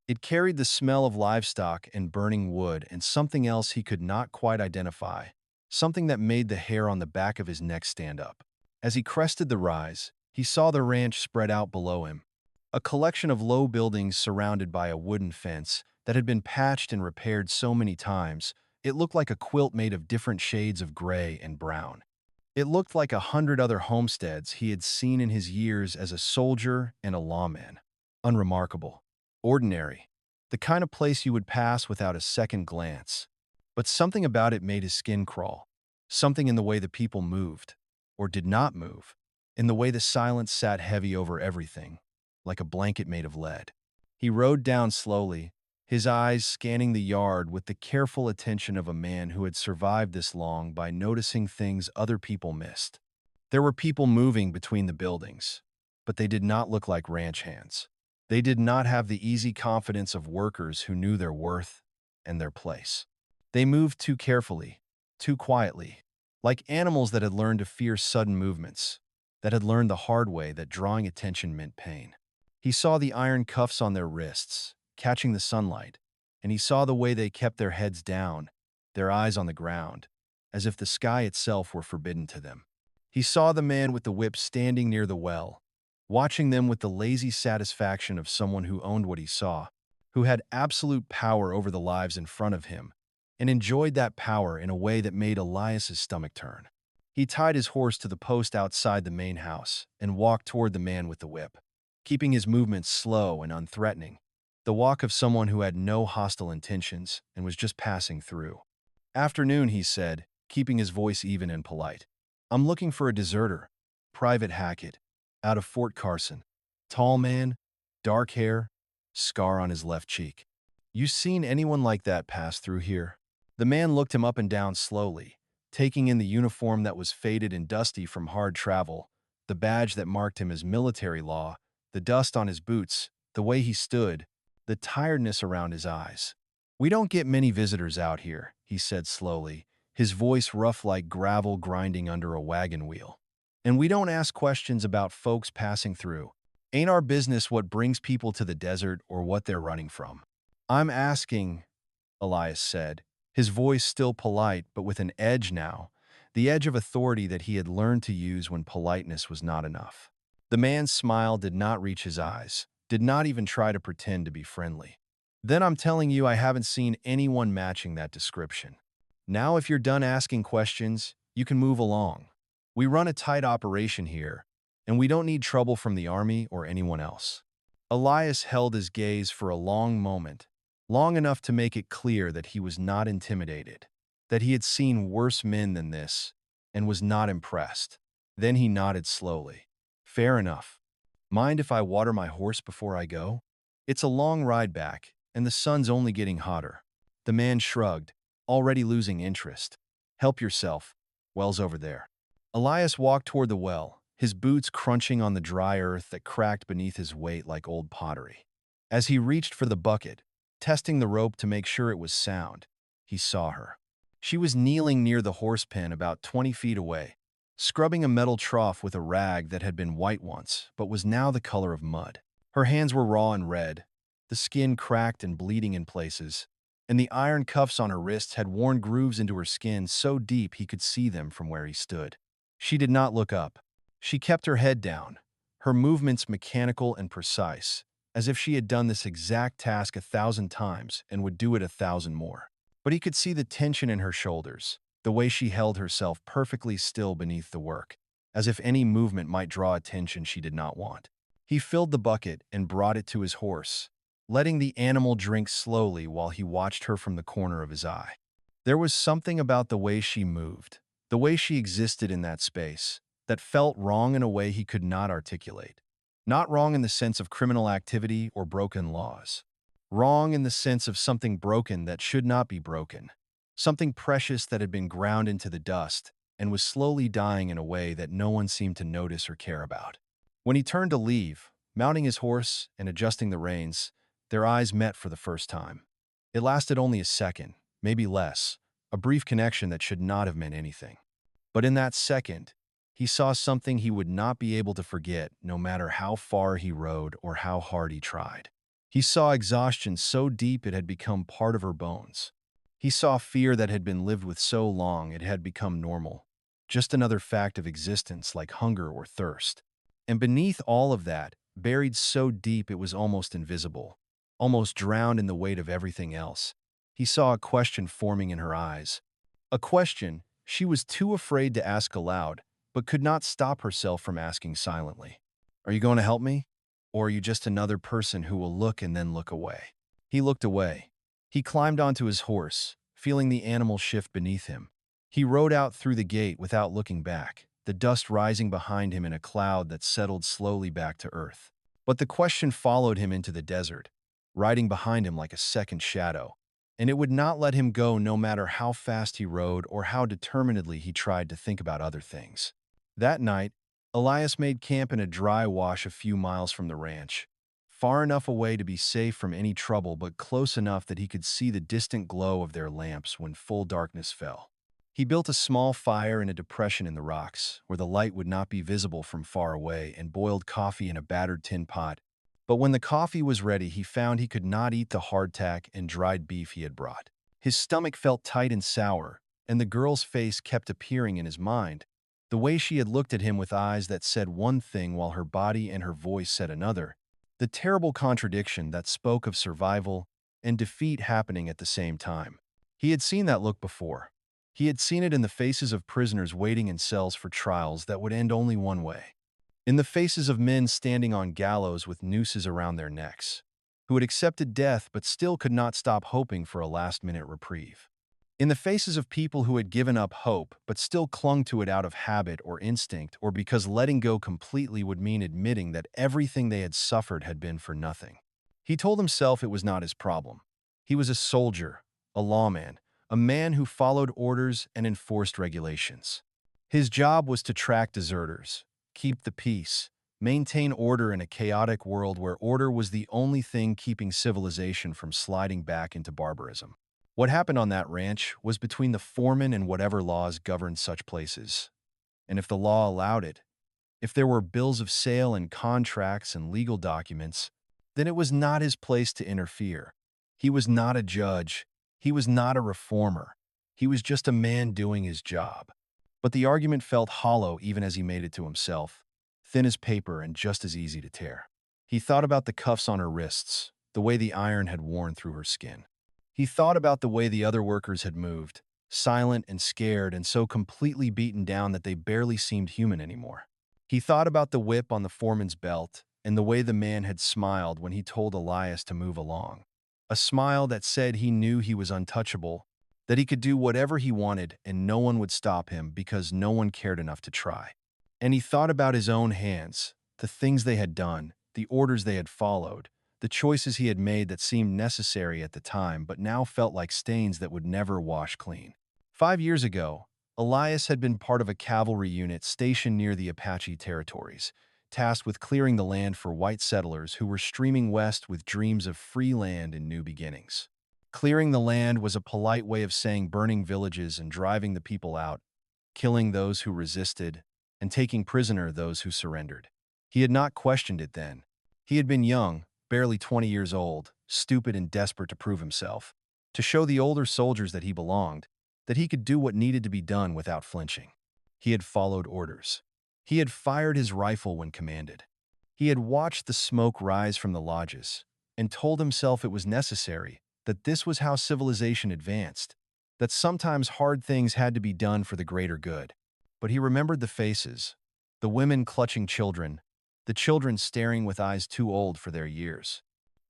It carried the smell of livestock and burning wood and something else he could not quite identify, something that made the hair on the back of his neck stand up. As he crested the rise, he saw the ranch spread out below him, a collection of low buildings surrounded by a wooden fence that had been patched and repaired so many times, it looked like a quilt made of different shades of gray and brown. It looked like 100 other homesteads he had seen in his years as a soldier and a lawman. Unremarkable. Ordinary. The kind of place you would pass without a second glance. But something about it made his skin crawl. Something in the way the people moved, or did not move, in the way the silence sat heavy over everything, like a blanket made of lead. He rode down slowly, his eyes scanning the yard with the careful attention of a man who had survived this long by noticing things other people missed. There were people moving between the buildings, but they did not look like ranch hands. They did not have the easy confidence of workers who knew their worth and their place. They moved too carefully, too quietly, like animals that had learned to fear sudden movements, that had learned the hard way that drawing attention meant pain. He saw the iron cuffs on their wrists, catching the sunlight, and he saw the way they kept their heads down, their eyes on the ground, as if the sky itself were forbidden to them. He saw the man with the whip standing near the well, watching them with the lazy satisfaction of someone who owned what he saw, who had absolute power over the lives in front of him, and enjoyed that power in a way that made Elias's stomach turn. He tied his horse to the post outside the main house and walked toward the man with the whip, keeping his movements slow and unthreatening, the walk of someone who had no hostile intentions and was just passing through. "Afternoon," he said, keeping his voice even and polite. "I'm looking for a deserter, Private Hackett, out of Fort Carson. Tall man, dark hair, scar on his left cheek. You seen anyone like that pass through here?" The man looked him up and down slowly, taking in the uniform that was faded and dusty from hard travel, the badge that marked him as military law, the dust on his boots, the way he stood, the tiredness around his eyes. "We don't get many visitors out here," he said slowly, his voice rough like gravel grinding under a wagon wheel. "And we don't ask questions about folks passing through. Ain't our business what brings people to the desert or what they're running from." "I'm asking," Elias said, his voice still polite but with an edge now, the edge of authority that he had learned to use when politeness was not enough. The man's smile did not reach his eyes, did not even try to pretend to be friendly. "Then I'm telling you I haven't seen anyone matching that description. Now if you're done asking questions, you can move along. We run a tight operation here, and we don't need trouble from the army or anyone else." Elias held his gaze for a long moment, long enough to make it clear that he was not intimidated. that he had seen worse men than this, and was not impressed. Then he nodded slowly. Fair enough. Mind if I water my horse before I go? It's a long ride back, and the sun's only getting hotter. The man shrugged, already losing interest. Help yourself. Well's over there. Elias walked toward the well, his boots crunching on the dry earth that cracked beneath his weight like old pottery. As he reached for the bucket, testing the rope to make sure it was sound, he saw her. She was kneeling near the horse pen about 20 feet away, scrubbing a metal trough with a rag that had been white once, but was now the color of mud. Her hands were raw and red, the skin cracked and bleeding in places, and the iron cuffs on her wrists had worn grooves into her skin so deep he could see them from where he stood. She did not look up. She kept her head down, her movements mechanical and precise, as if she had done this exact task 1,000 times and would do it 1,000 more. But he could see the tension in her shoulders, the way she held herself perfectly still beneath the work, as if any movement might draw attention she did not want. He filled the bucket and brought it to his horse, letting the animal drink slowly while he watched her from the corner of his eye. There was something about the way she moved, the way she existed in that space, that felt wrong in a way he could not articulate. Not wrong in the sense of criminal activity or broken laws. Wrong in the sense of something broken that should not be broken. Something precious that had been ground into the dust and was slowly dying in a way that no one seemed to notice or care about. When he turned to leave, mounting his horse and adjusting the reins, their eyes met for the first time. It lasted only a second, maybe less, a brief connection that should not have meant anything. But in that second, he saw something he would not be able to forget no matter how far he rode or how hard he tried. He saw exhaustion so deep it had become part of her bones. He saw fear that had been lived with so long it had become normal, just another fact of existence like hunger or thirst. And beneath all of that, buried so deep it was almost invisible, almost drowned in the weight of everything else, he saw a question forming in her eyes. A question she was too afraid to ask aloud, but could not stop herself from asking silently. Are you going to help me? Or are you just another person who will look and then look away? He looked away. He climbed onto his horse, feeling the animal shift beneath him. He rode out through the gate without looking back, the dust rising behind him in a cloud that settled slowly back to earth. But the question followed him into the desert, riding behind him like a second shadow, and it would not let him go no matter how fast he rode or how determinedly he tried to think about other things. That night, Elias made camp in a dry wash a few miles from the ranch, far enough away to be safe from any trouble but close enough that he could see the distant glow of their lamps when full darkness fell. He built a small fire in a depression in the rocks, where the light would not be visible from far away, and boiled coffee in a battered tin pot. But when the coffee was ready, he found he could not eat the hardtack and dried beef he had brought. His stomach felt tight and sour, and the girl's face kept appearing in his mind, the way she had looked at him with eyes that said one thing while her body and her voice said another, the terrible contradiction that spoke of survival and defeat happening at the same time. He had seen that look before. He had seen it in the faces of prisoners waiting in cells for trials that would end only one way. In the faces of men standing on gallows with nooses around their necks, who had accepted death but still could not stop hoping for a last-minute reprieve. In the faces of people who had given up hope but still clung to it out of habit or instinct, or because letting go completely would mean admitting that everything they had suffered had been for nothing. He told himself it was not his problem. He was a soldier, a lawman, a man who followed orders and enforced regulations. His job was to track deserters, keep the peace, maintain order in a chaotic world where order was the only thing keeping civilization from sliding back into barbarism. What happened on that ranch was between the foreman and whatever laws governed such places. And if the law allowed it, if there were bills of sale and contracts and legal documents, then it was not his place to interfere. He was not a judge. He was not a reformer. He was just a man doing his job. But the argument felt hollow even as he made it to himself, thin as paper and just as easy to tear. He thought about the cuffs on her wrists, the way the iron had worn through her skin. He thought about the way the other workers had moved, silent and scared and so completely beaten down that they barely seemed human anymore. He thought about the whip on the foreman's belt and the way the man had smiled when he told Elias to move along. A smile that said he knew he was untouchable, that he could do whatever he wanted and no one would stop him because no one cared enough to try. And he thought about his own hands, the things they had done, the orders they had followed, the choices he had made that seemed necessary at the time but now felt like stains that would never wash clean. 5 years ago, Elias had been part of a cavalry unit stationed near the Apache territories, tasked with clearing the land for white settlers who were streaming west with dreams of free land and new beginnings. Clearing the land was a polite way of saying burning villages and driving the people out, killing those who resisted, and taking prisoner those who surrendered. He had not questioned it then. He had been young, barely 20 years old, stupid and desperate to prove himself, to show the older soldiers that he belonged, that he could do what needed to be done without flinching. He had followed orders. He had fired his rifle when commanded. He had watched the smoke rise from the lodges and told himself it was necessary, that this was how civilization advanced, that sometimes hard things had to be done for the greater good. But he remembered the faces, the women clutching children, the children staring with eyes too old for their years,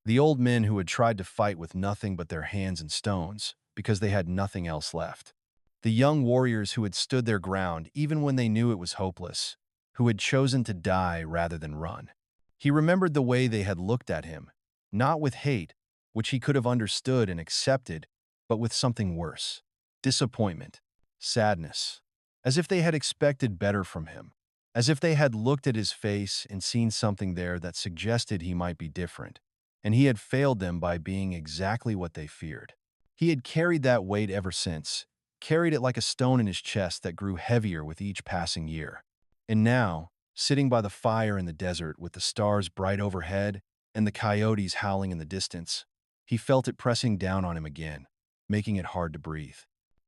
the old men who had tried to fight with nothing but their hands and stones because they had nothing else left, the young warriors who had stood their ground even when they knew it was hopeless, who had chosen to die rather than run. He remembered the way they had looked at him, not with hate, which he could have understood and accepted, but with something worse: disappointment, sadness, as if they had expected better from him, as if they had looked at his face and seen something there that suggested he might be different, and he had failed them by being exactly what they feared. He had carried that weight ever since, carried it like a stone in his chest that grew heavier with each passing year. And now, sitting by the fire in the desert with the stars bright overhead and the coyotes howling in the distance, he felt it pressing down on him again, making it hard to breathe.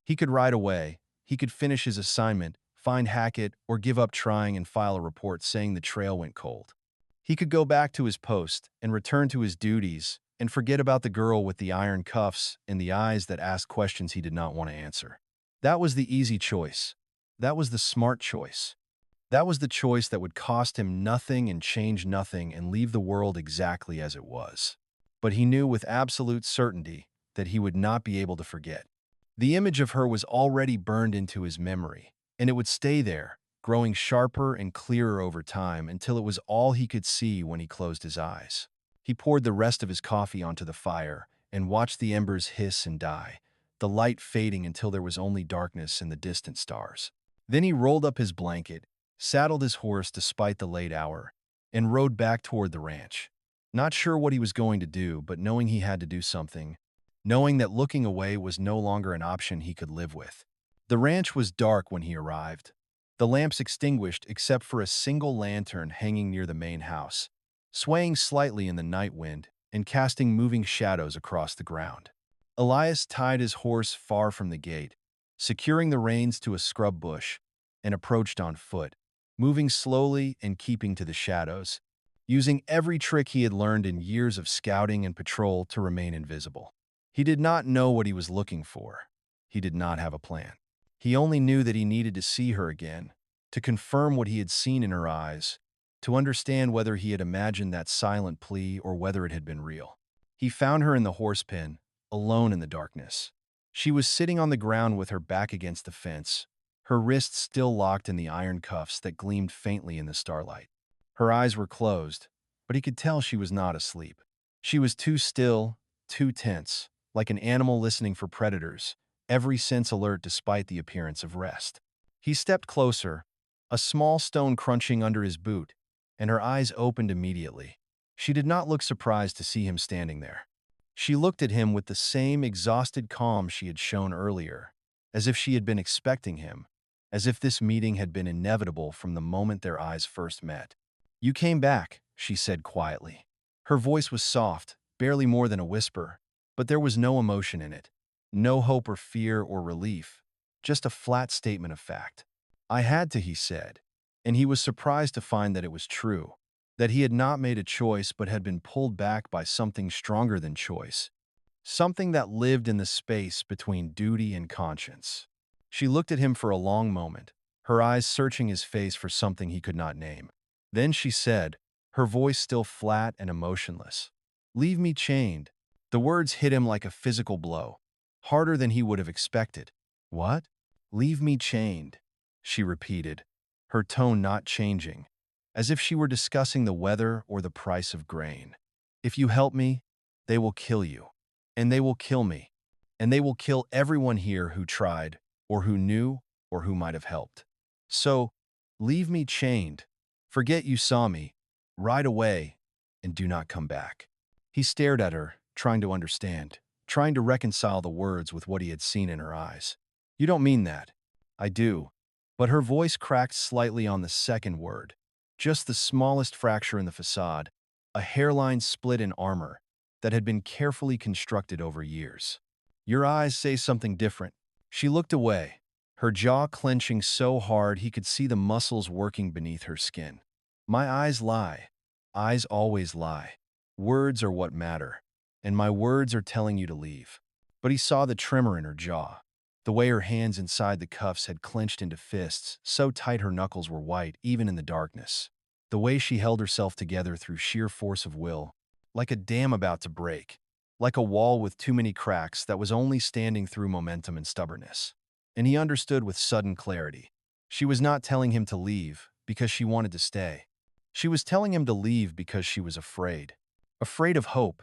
He could ride away, he could finish his assignment, find Hackett, or give up trying and file a report saying the trail went cold. He could go back to his post and return to his duties and forget about the girl with the iron cuffs and the eyes that asked questions he did not want to answer. That was the easy choice. That was the smart choice. That was the choice that would cost him nothing and change nothing and leave the world exactly as it was. But he knew with absolute certainty that he would not be able to forget. The image of her was already burned into his memory, and it would stay there, growing sharper and clearer over time until it was all he could see when he closed his eyes. He poured the rest of his coffee onto the fire and watched the embers hiss and die, the light fading until there was only darkness and the distant stars. Then he rolled up his blanket, saddled his horse despite the late hour, and rode back toward the ranch. Not sure what he was going to do, but knowing he had to do something, knowing that looking away was no longer an option he could live with. The ranch was dark when he arrived, the lamps extinguished except for a single lantern hanging near the main house, swaying slightly in the night wind and casting moving shadows across the ground. Elias tied his horse far from the gate, securing the reins to a scrub bush, and approached on foot, moving slowly and keeping to the shadows, using every trick he had learned in years of scouting and patrol to remain invisible. He did not know what he was looking for. He did not have a plan. He only knew that he needed to see her again, to confirm what he had seen in her eyes, to understand whether he had imagined that silent plea or whether it had been real. He found her in the horse pen, alone in the darkness. She was sitting on the ground with her back against the fence, her wrists still locked in the iron cuffs that gleamed faintly in the starlight. Her eyes were closed, but he could tell she was not asleep. She was too still, too tense, like an animal listening for predators, every sense alert despite the appearance of rest. He stepped closer, a small stone crunching under his boot, and her eyes opened immediately. She did not look surprised to see him standing there. She looked at him with the same exhausted calm she had shown earlier, as if she had been expecting him, as if this meeting had been inevitable from the moment their eyes first met. "You came back," she said quietly. Her voice was soft, barely more than a whisper, but there was no emotion in it, no hope or fear or relief, just a flat statement of fact. "I had to," he said, and he was surprised to find that it was true, that he had not made a choice but had been pulled back by something stronger than choice, something that lived in the space between duty and conscience. She looked at him for a long moment, her eyes searching his face for something he could not name. Then she said, her voice still flat and emotionless, "Leave me chained." The words hit him like a physical blow. harder than he would have expected. What? Leave me chained, she repeated, her tone not changing, as if she were discussing the weather or the price of grain. If you help me, they will kill you. And they will kill me. And they will kill everyone here who tried, or who knew, or who might have helped. So, leave me chained. Forget you saw me. Ride away, and do not come back. He stared at her, trying to understand, trying to reconcile the words with what he had seen in her eyes. You don't mean that. I do. But her voice cracked slightly on the second word. Just the smallest fracture in the facade, a hairline split in armor that had been carefully constructed over years. Your eyes say something different. She looked away, her jaw clenching so hard he could see the muscles working beneath her skin. My eyes lie. Eyes always lie. Words are what matter, and my words are telling you to leave. But he saw the tremor in her jaw, the way her hands inside the cuffs had clenched into fists, so tight her knuckles were white even in the darkness. The way she held herself together through sheer force of will, like a dam about to break, like a wall with too many cracks that was only standing through momentum and stubbornness. And he understood with sudden clarity. She was not telling him to leave because she wanted to stay. She was telling him to leave because she was afraid. Afraid of hope,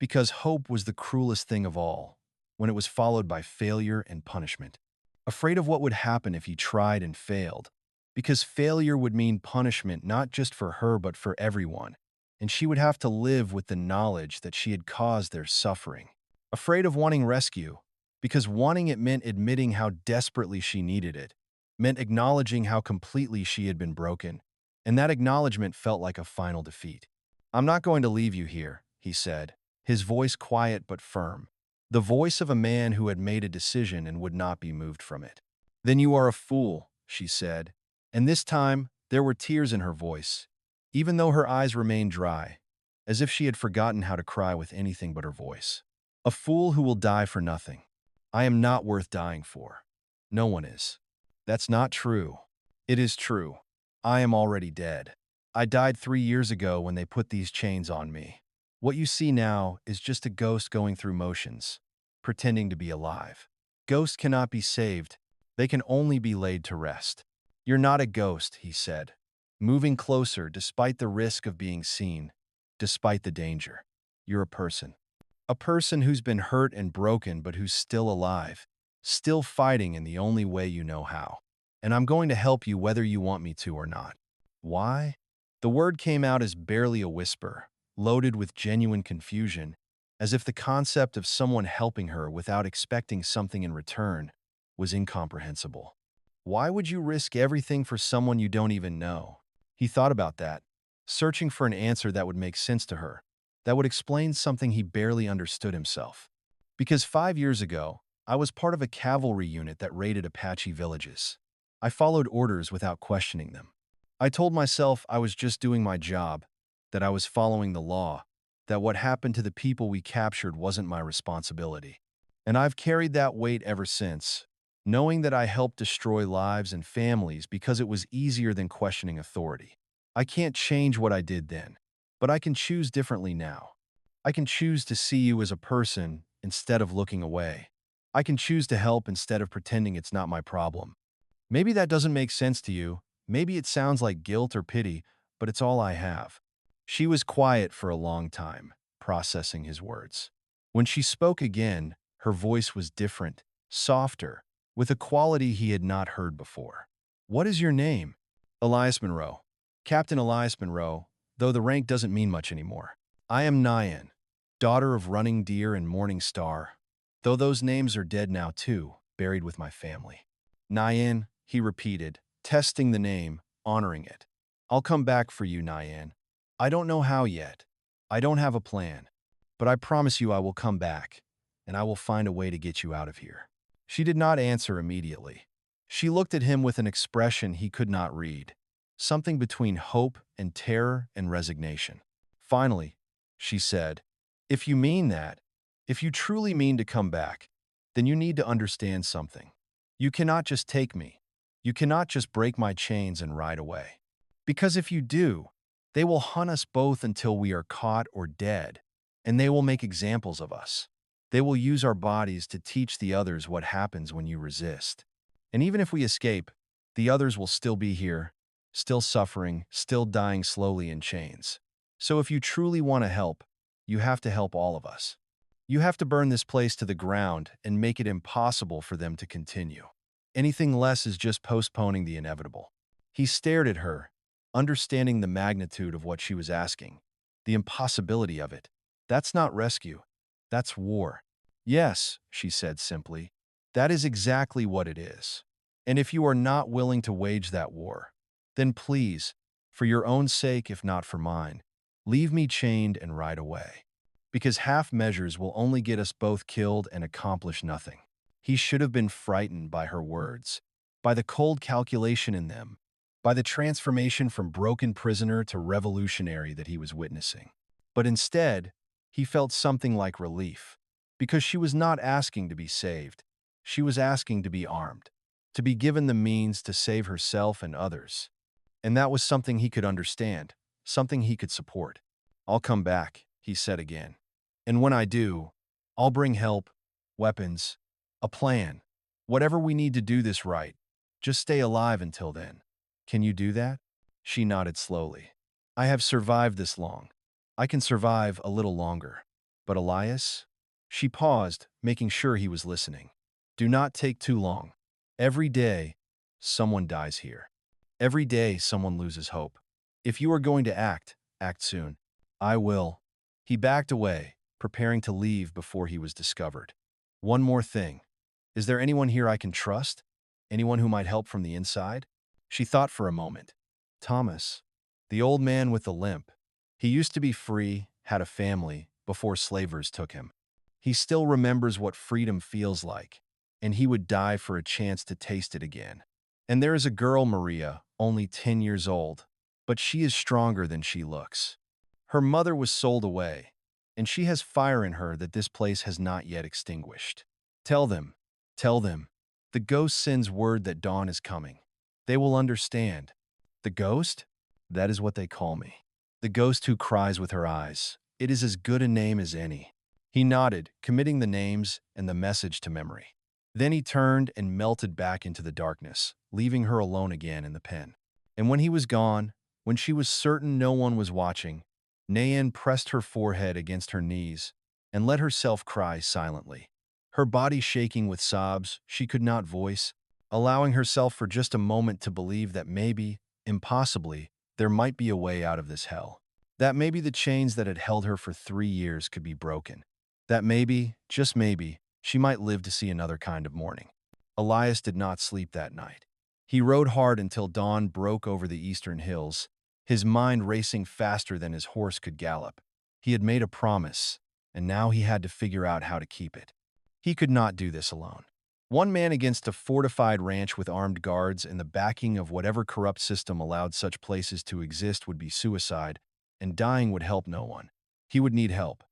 because hope was the cruelest thing of all, when it was followed by failure and punishment. Afraid of what would happen if he tried and failed, because failure would mean punishment not just for her but for everyone, and she would have to live with the knowledge that she had caused their suffering. Afraid of wanting rescue, because wanting it meant admitting how desperately she needed it, meant acknowledging how completely she had been broken, and that acknowledgement felt like a final defeat. I'm not going to leave you here, he said, his voice quiet but firm, the voice of a man who had made a decision and would not be moved from it. Then you are a fool, she said, and this time there were tears in her voice, even though her eyes remained dry, as if she had forgotten how to cry with anything but her voice. A fool who will die for nothing. I am not worth dying for. No one is. That's not true. It is true. I am already dead. I died 3 years ago when they put these chains on me. What you see now is just a ghost going through motions, pretending to be alive. Ghosts cannot be saved. They can only be laid to rest. You're not a ghost, he said, moving closer despite the risk of being seen, despite the danger. You're a person. A person who's been hurt and broken but who's still alive, still fighting in the only way you know how. And I'm going to help you whether you want me to or not. Why? The word came out as barely a whisper, loaded with genuine confusion, as if the concept of someone helping her without expecting something in return was incomprehensible. Why would you risk everything for someone you don't even know? He thought about that, searching for an answer that would make sense to her, that would explain something he barely understood himself. Because 5 years ago, I was part of a cavalry unit that raided Apache villages. I followed orders without questioning them. I told myself I was just doing my job, that I was following the law, that what happened to the people we captured wasn't my responsibility. And I've carried that weight ever since, knowing that I helped destroy lives and families because it was easier than questioning authority. I can't change what I did then, but I can choose differently now. I can choose to see you as a person instead of looking away. I can choose to help instead of pretending it's not my problem. Maybe that doesn't make sense to you. Maybe it sounds like guilt or pity, but it's all I have. She was quiet for a long time, processing his words. When she spoke again, her voice was different, softer, with a quality he had not heard before. What is your name? Elias Monroe. Captain Elias Monroe, though the rank doesn't mean much anymore. I am Nyan, daughter of Running Deer and Morning Star, though those names are dead now too, buried with my family. Nyan, he repeated, testing the name, honoring it. I'll come back for you, Nyan. I don't know how yet. I don't have a plan. But I promise you I will come back, and I will find a way to get you out of here. She did not answer immediately. She looked at him with an expression he could not read, something between hope and terror and resignation. Finally, she said, if you mean that, if you truly mean to come back, then you need to understand something. You cannot just take me. You cannot just break my chains and ride away. Because if you do, they will hunt us both until we are caught or dead, and they will make examples of us. They will use our bodies to teach the others what happens when you resist. And even if we escape, the others will still be here, still suffering, still dying slowly in chains. So if you truly want to help, you have to help all of us. You have to burn this place to the ground and make it impossible for them to continue. Anything less is just postponing the inevitable. He stared at her, understanding the magnitude of what she was asking, the impossibility of it. That's not rescue. That's war. Yes, she said simply. That is exactly what it is. And if you are not willing to wage that war, then please, for your own sake if not for mine, leave me chained and ride away. Because half measures will only get us both killed and accomplish nothing. He should have been frightened by her words, by the cold calculation in them, by the transformation from broken prisoner to revolutionary that he was witnessing. But instead, he felt something like relief, because she was not asking to be saved. She was asking to be armed, to be given the means to save herself and others. And that was something he could understand, something he could support. I'll come back, he said again. And when I do, I'll bring help, weapons, a plan, whatever we need to do this right. Just stay alive until then. Can you do that? She nodded slowly. I have survived this long. I can survive a little longer. But Elias? She paused, making sure he was listening. Do not take too long. Every day, someone dies here. Every day, someone loses hope. If you are going to act, act soon. I will. He backed away, preparing to leave before he was discovered. One more thing. Is there anyone here I can trust? Anyone who might help from the inside? She thought for a moment. Thomas, the old man with the limp. He used to be free, had a family, before slavers took him. He still remembers what freedom feels like, and he would die for a chance to taste it again. And there is a girl, Maria, only 10 years old, but she is stronger than she looks. Her mother was sold away, and she has fire in her that this place has not yet extinguished. Tell them, the ghost sends word that dawn is coming. They will understand. The ghost? That is what they call me. The ghost who cries with her eyes. It is as good a name as any. He nodded, committing the names and the message to memory. Then he turned and melted back into the darkness, leaving her alone again in the pen. And when he was gone, when she was certain no one was watching, Nayan pressed her forehead against her knees and let herself cry silently. Her body shaking with sobs she could not voice, allowing herself for just a moment to believe that maybe, impossibly, there might be a way out of this hell. That maybe the chains that had held her for 3 years could be broken. That maybe, just maybe, she might live to see another kind of morning. Elias did not sleep that night. He rode hard until dawn broke over the eastern hills, his mind racing faster than his horse could gallop. He had made a promise, and now he had to figure out how to keep it. He could not do this alone. One man against a fortified ranch with armed guards and the backing of whatever corrupt system allowed such places to exist would be suicide, and dying would help no one. He would need help.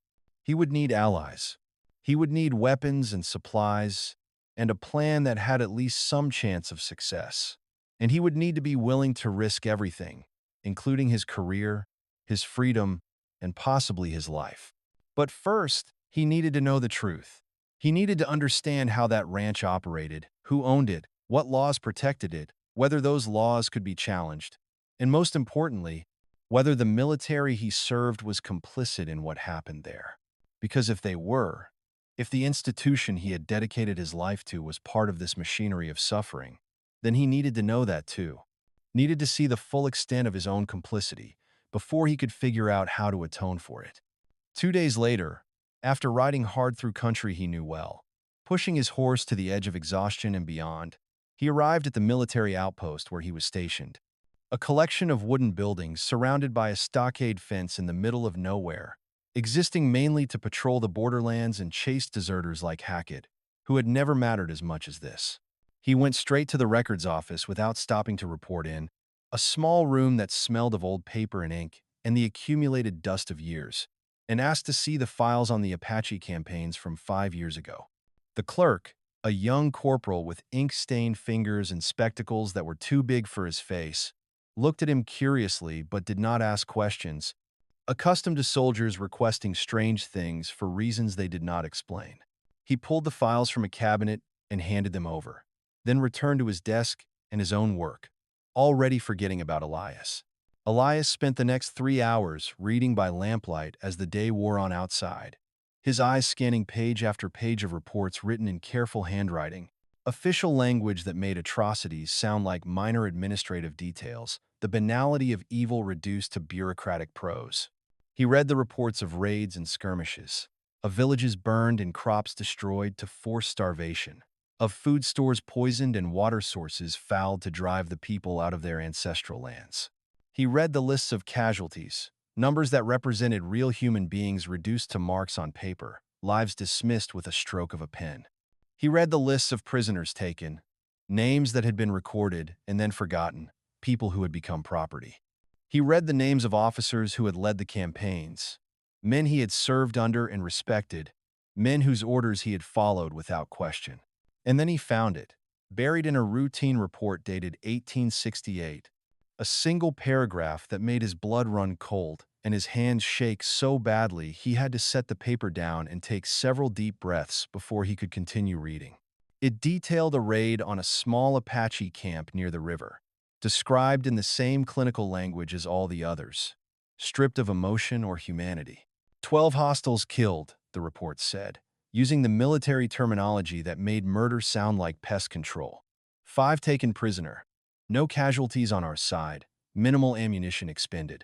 He would need allies. He would need weapons and supplies, and a plan that had at least some chance of success. And he would need to be willing to risk everything, including his career, his freedom, and possibly his life. But first, he needed to know the truth. He needed to understand how that ranch operated, who owned it, what laws protected it, whether those laws could be challenged, and most importantly, whether the military he served was complicit in what happened there. Because if they were, if the institution he had dedicated his life to was part of this machinery of suffering, then he needed to know that too. Needed to see the full extent of his own complicity before he could figure out how to atone for it. 2 days later, after riding hard through country he knew well, pushing his horse to the edge of exhaustion and beyond, he arrived at the military outpost where he was stationed. A collection of wooden buildings surrounded by a stockade fence in the middle of nowhere, existing mainly to patrol the borderlands and chase deserters like Hackett, who had never mattered as much as this. He went straight to the records office without stopping to report in, a small room that smelled of old paper and ink and the accumulated dust of years, and asked to see the files on the Apache campaigns from 5 years ago. The clerk, a young corporal with ink-stained fingers and spectacles that were too big for his face, looked at him curiously but did not ask questions, accustomed to soldiers requesting strange things for reasons they did not explain. He pulled the files from a cabinet and handed them over, then returned to his desk and his own work, already forgetting about Elias. Elias spent the next 3 hours reading by lamplight as the day wore on outside, his eyes scanning page after page of reports written in careful handwriting, official language that made atrocities sound like minor administrative details, the banality of evil reduced to bureaucratic prose. He read the reports of raids and skirmishes, of villages burned and crops destroyed to force starvation, of food stores poisoned and water sources fouled to drive the people out of their ancestral lands. He read the lists of casualties, numbers that represented real human beings reduced to marks on paper, lives dismissed with a stroke of a pen. He read the lists of prisoners taken, names that had been recorded and then forgotten, people who had become property. He read the names of officers who had led the campaigns, men he had served under and respected, men whose orders he had followed without question. And then he found it, buried in a routine report dated 1868, a single paragraph that made his blood run cold and his hands shake so badly he had to set the paper down and take several deep breaths before he could continue reading. It detailed a raid on a small Apache camp near the river, described in the same clinical language as all the others, stripped of emotion or humanity. 12 hostiles killed, the report said, using the military terminology that made murder sound like pest control. 5 taken prisoner. No casualties on our side, minimal ammunition expended.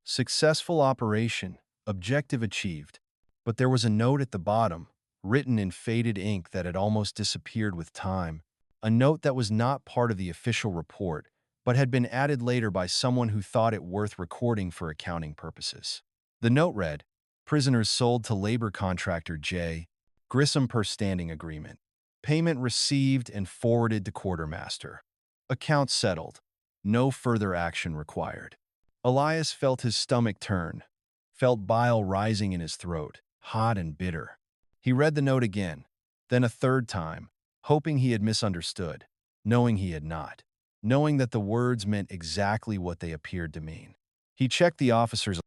Successful operation, objective achieved. But there was a note at the bottom, written in faded ink that had almost disappeared with time, a note that was not part of the official report, but had been added later by someone who thought it worth recording for accounting purposes. The note read, "Prisoners sold to labor contractor J. Grissom per standing agreement. Payment received and forwarded to quartermaster. Account settled. No further action required." Elias felt his stomach turn, felt bile rising in his throat, hot and bitter. He read the note again, then a third time, hoping he had misunderstood, knowing he had not, knowing that the words meant exactly what they appeared to mean. He checked the officer's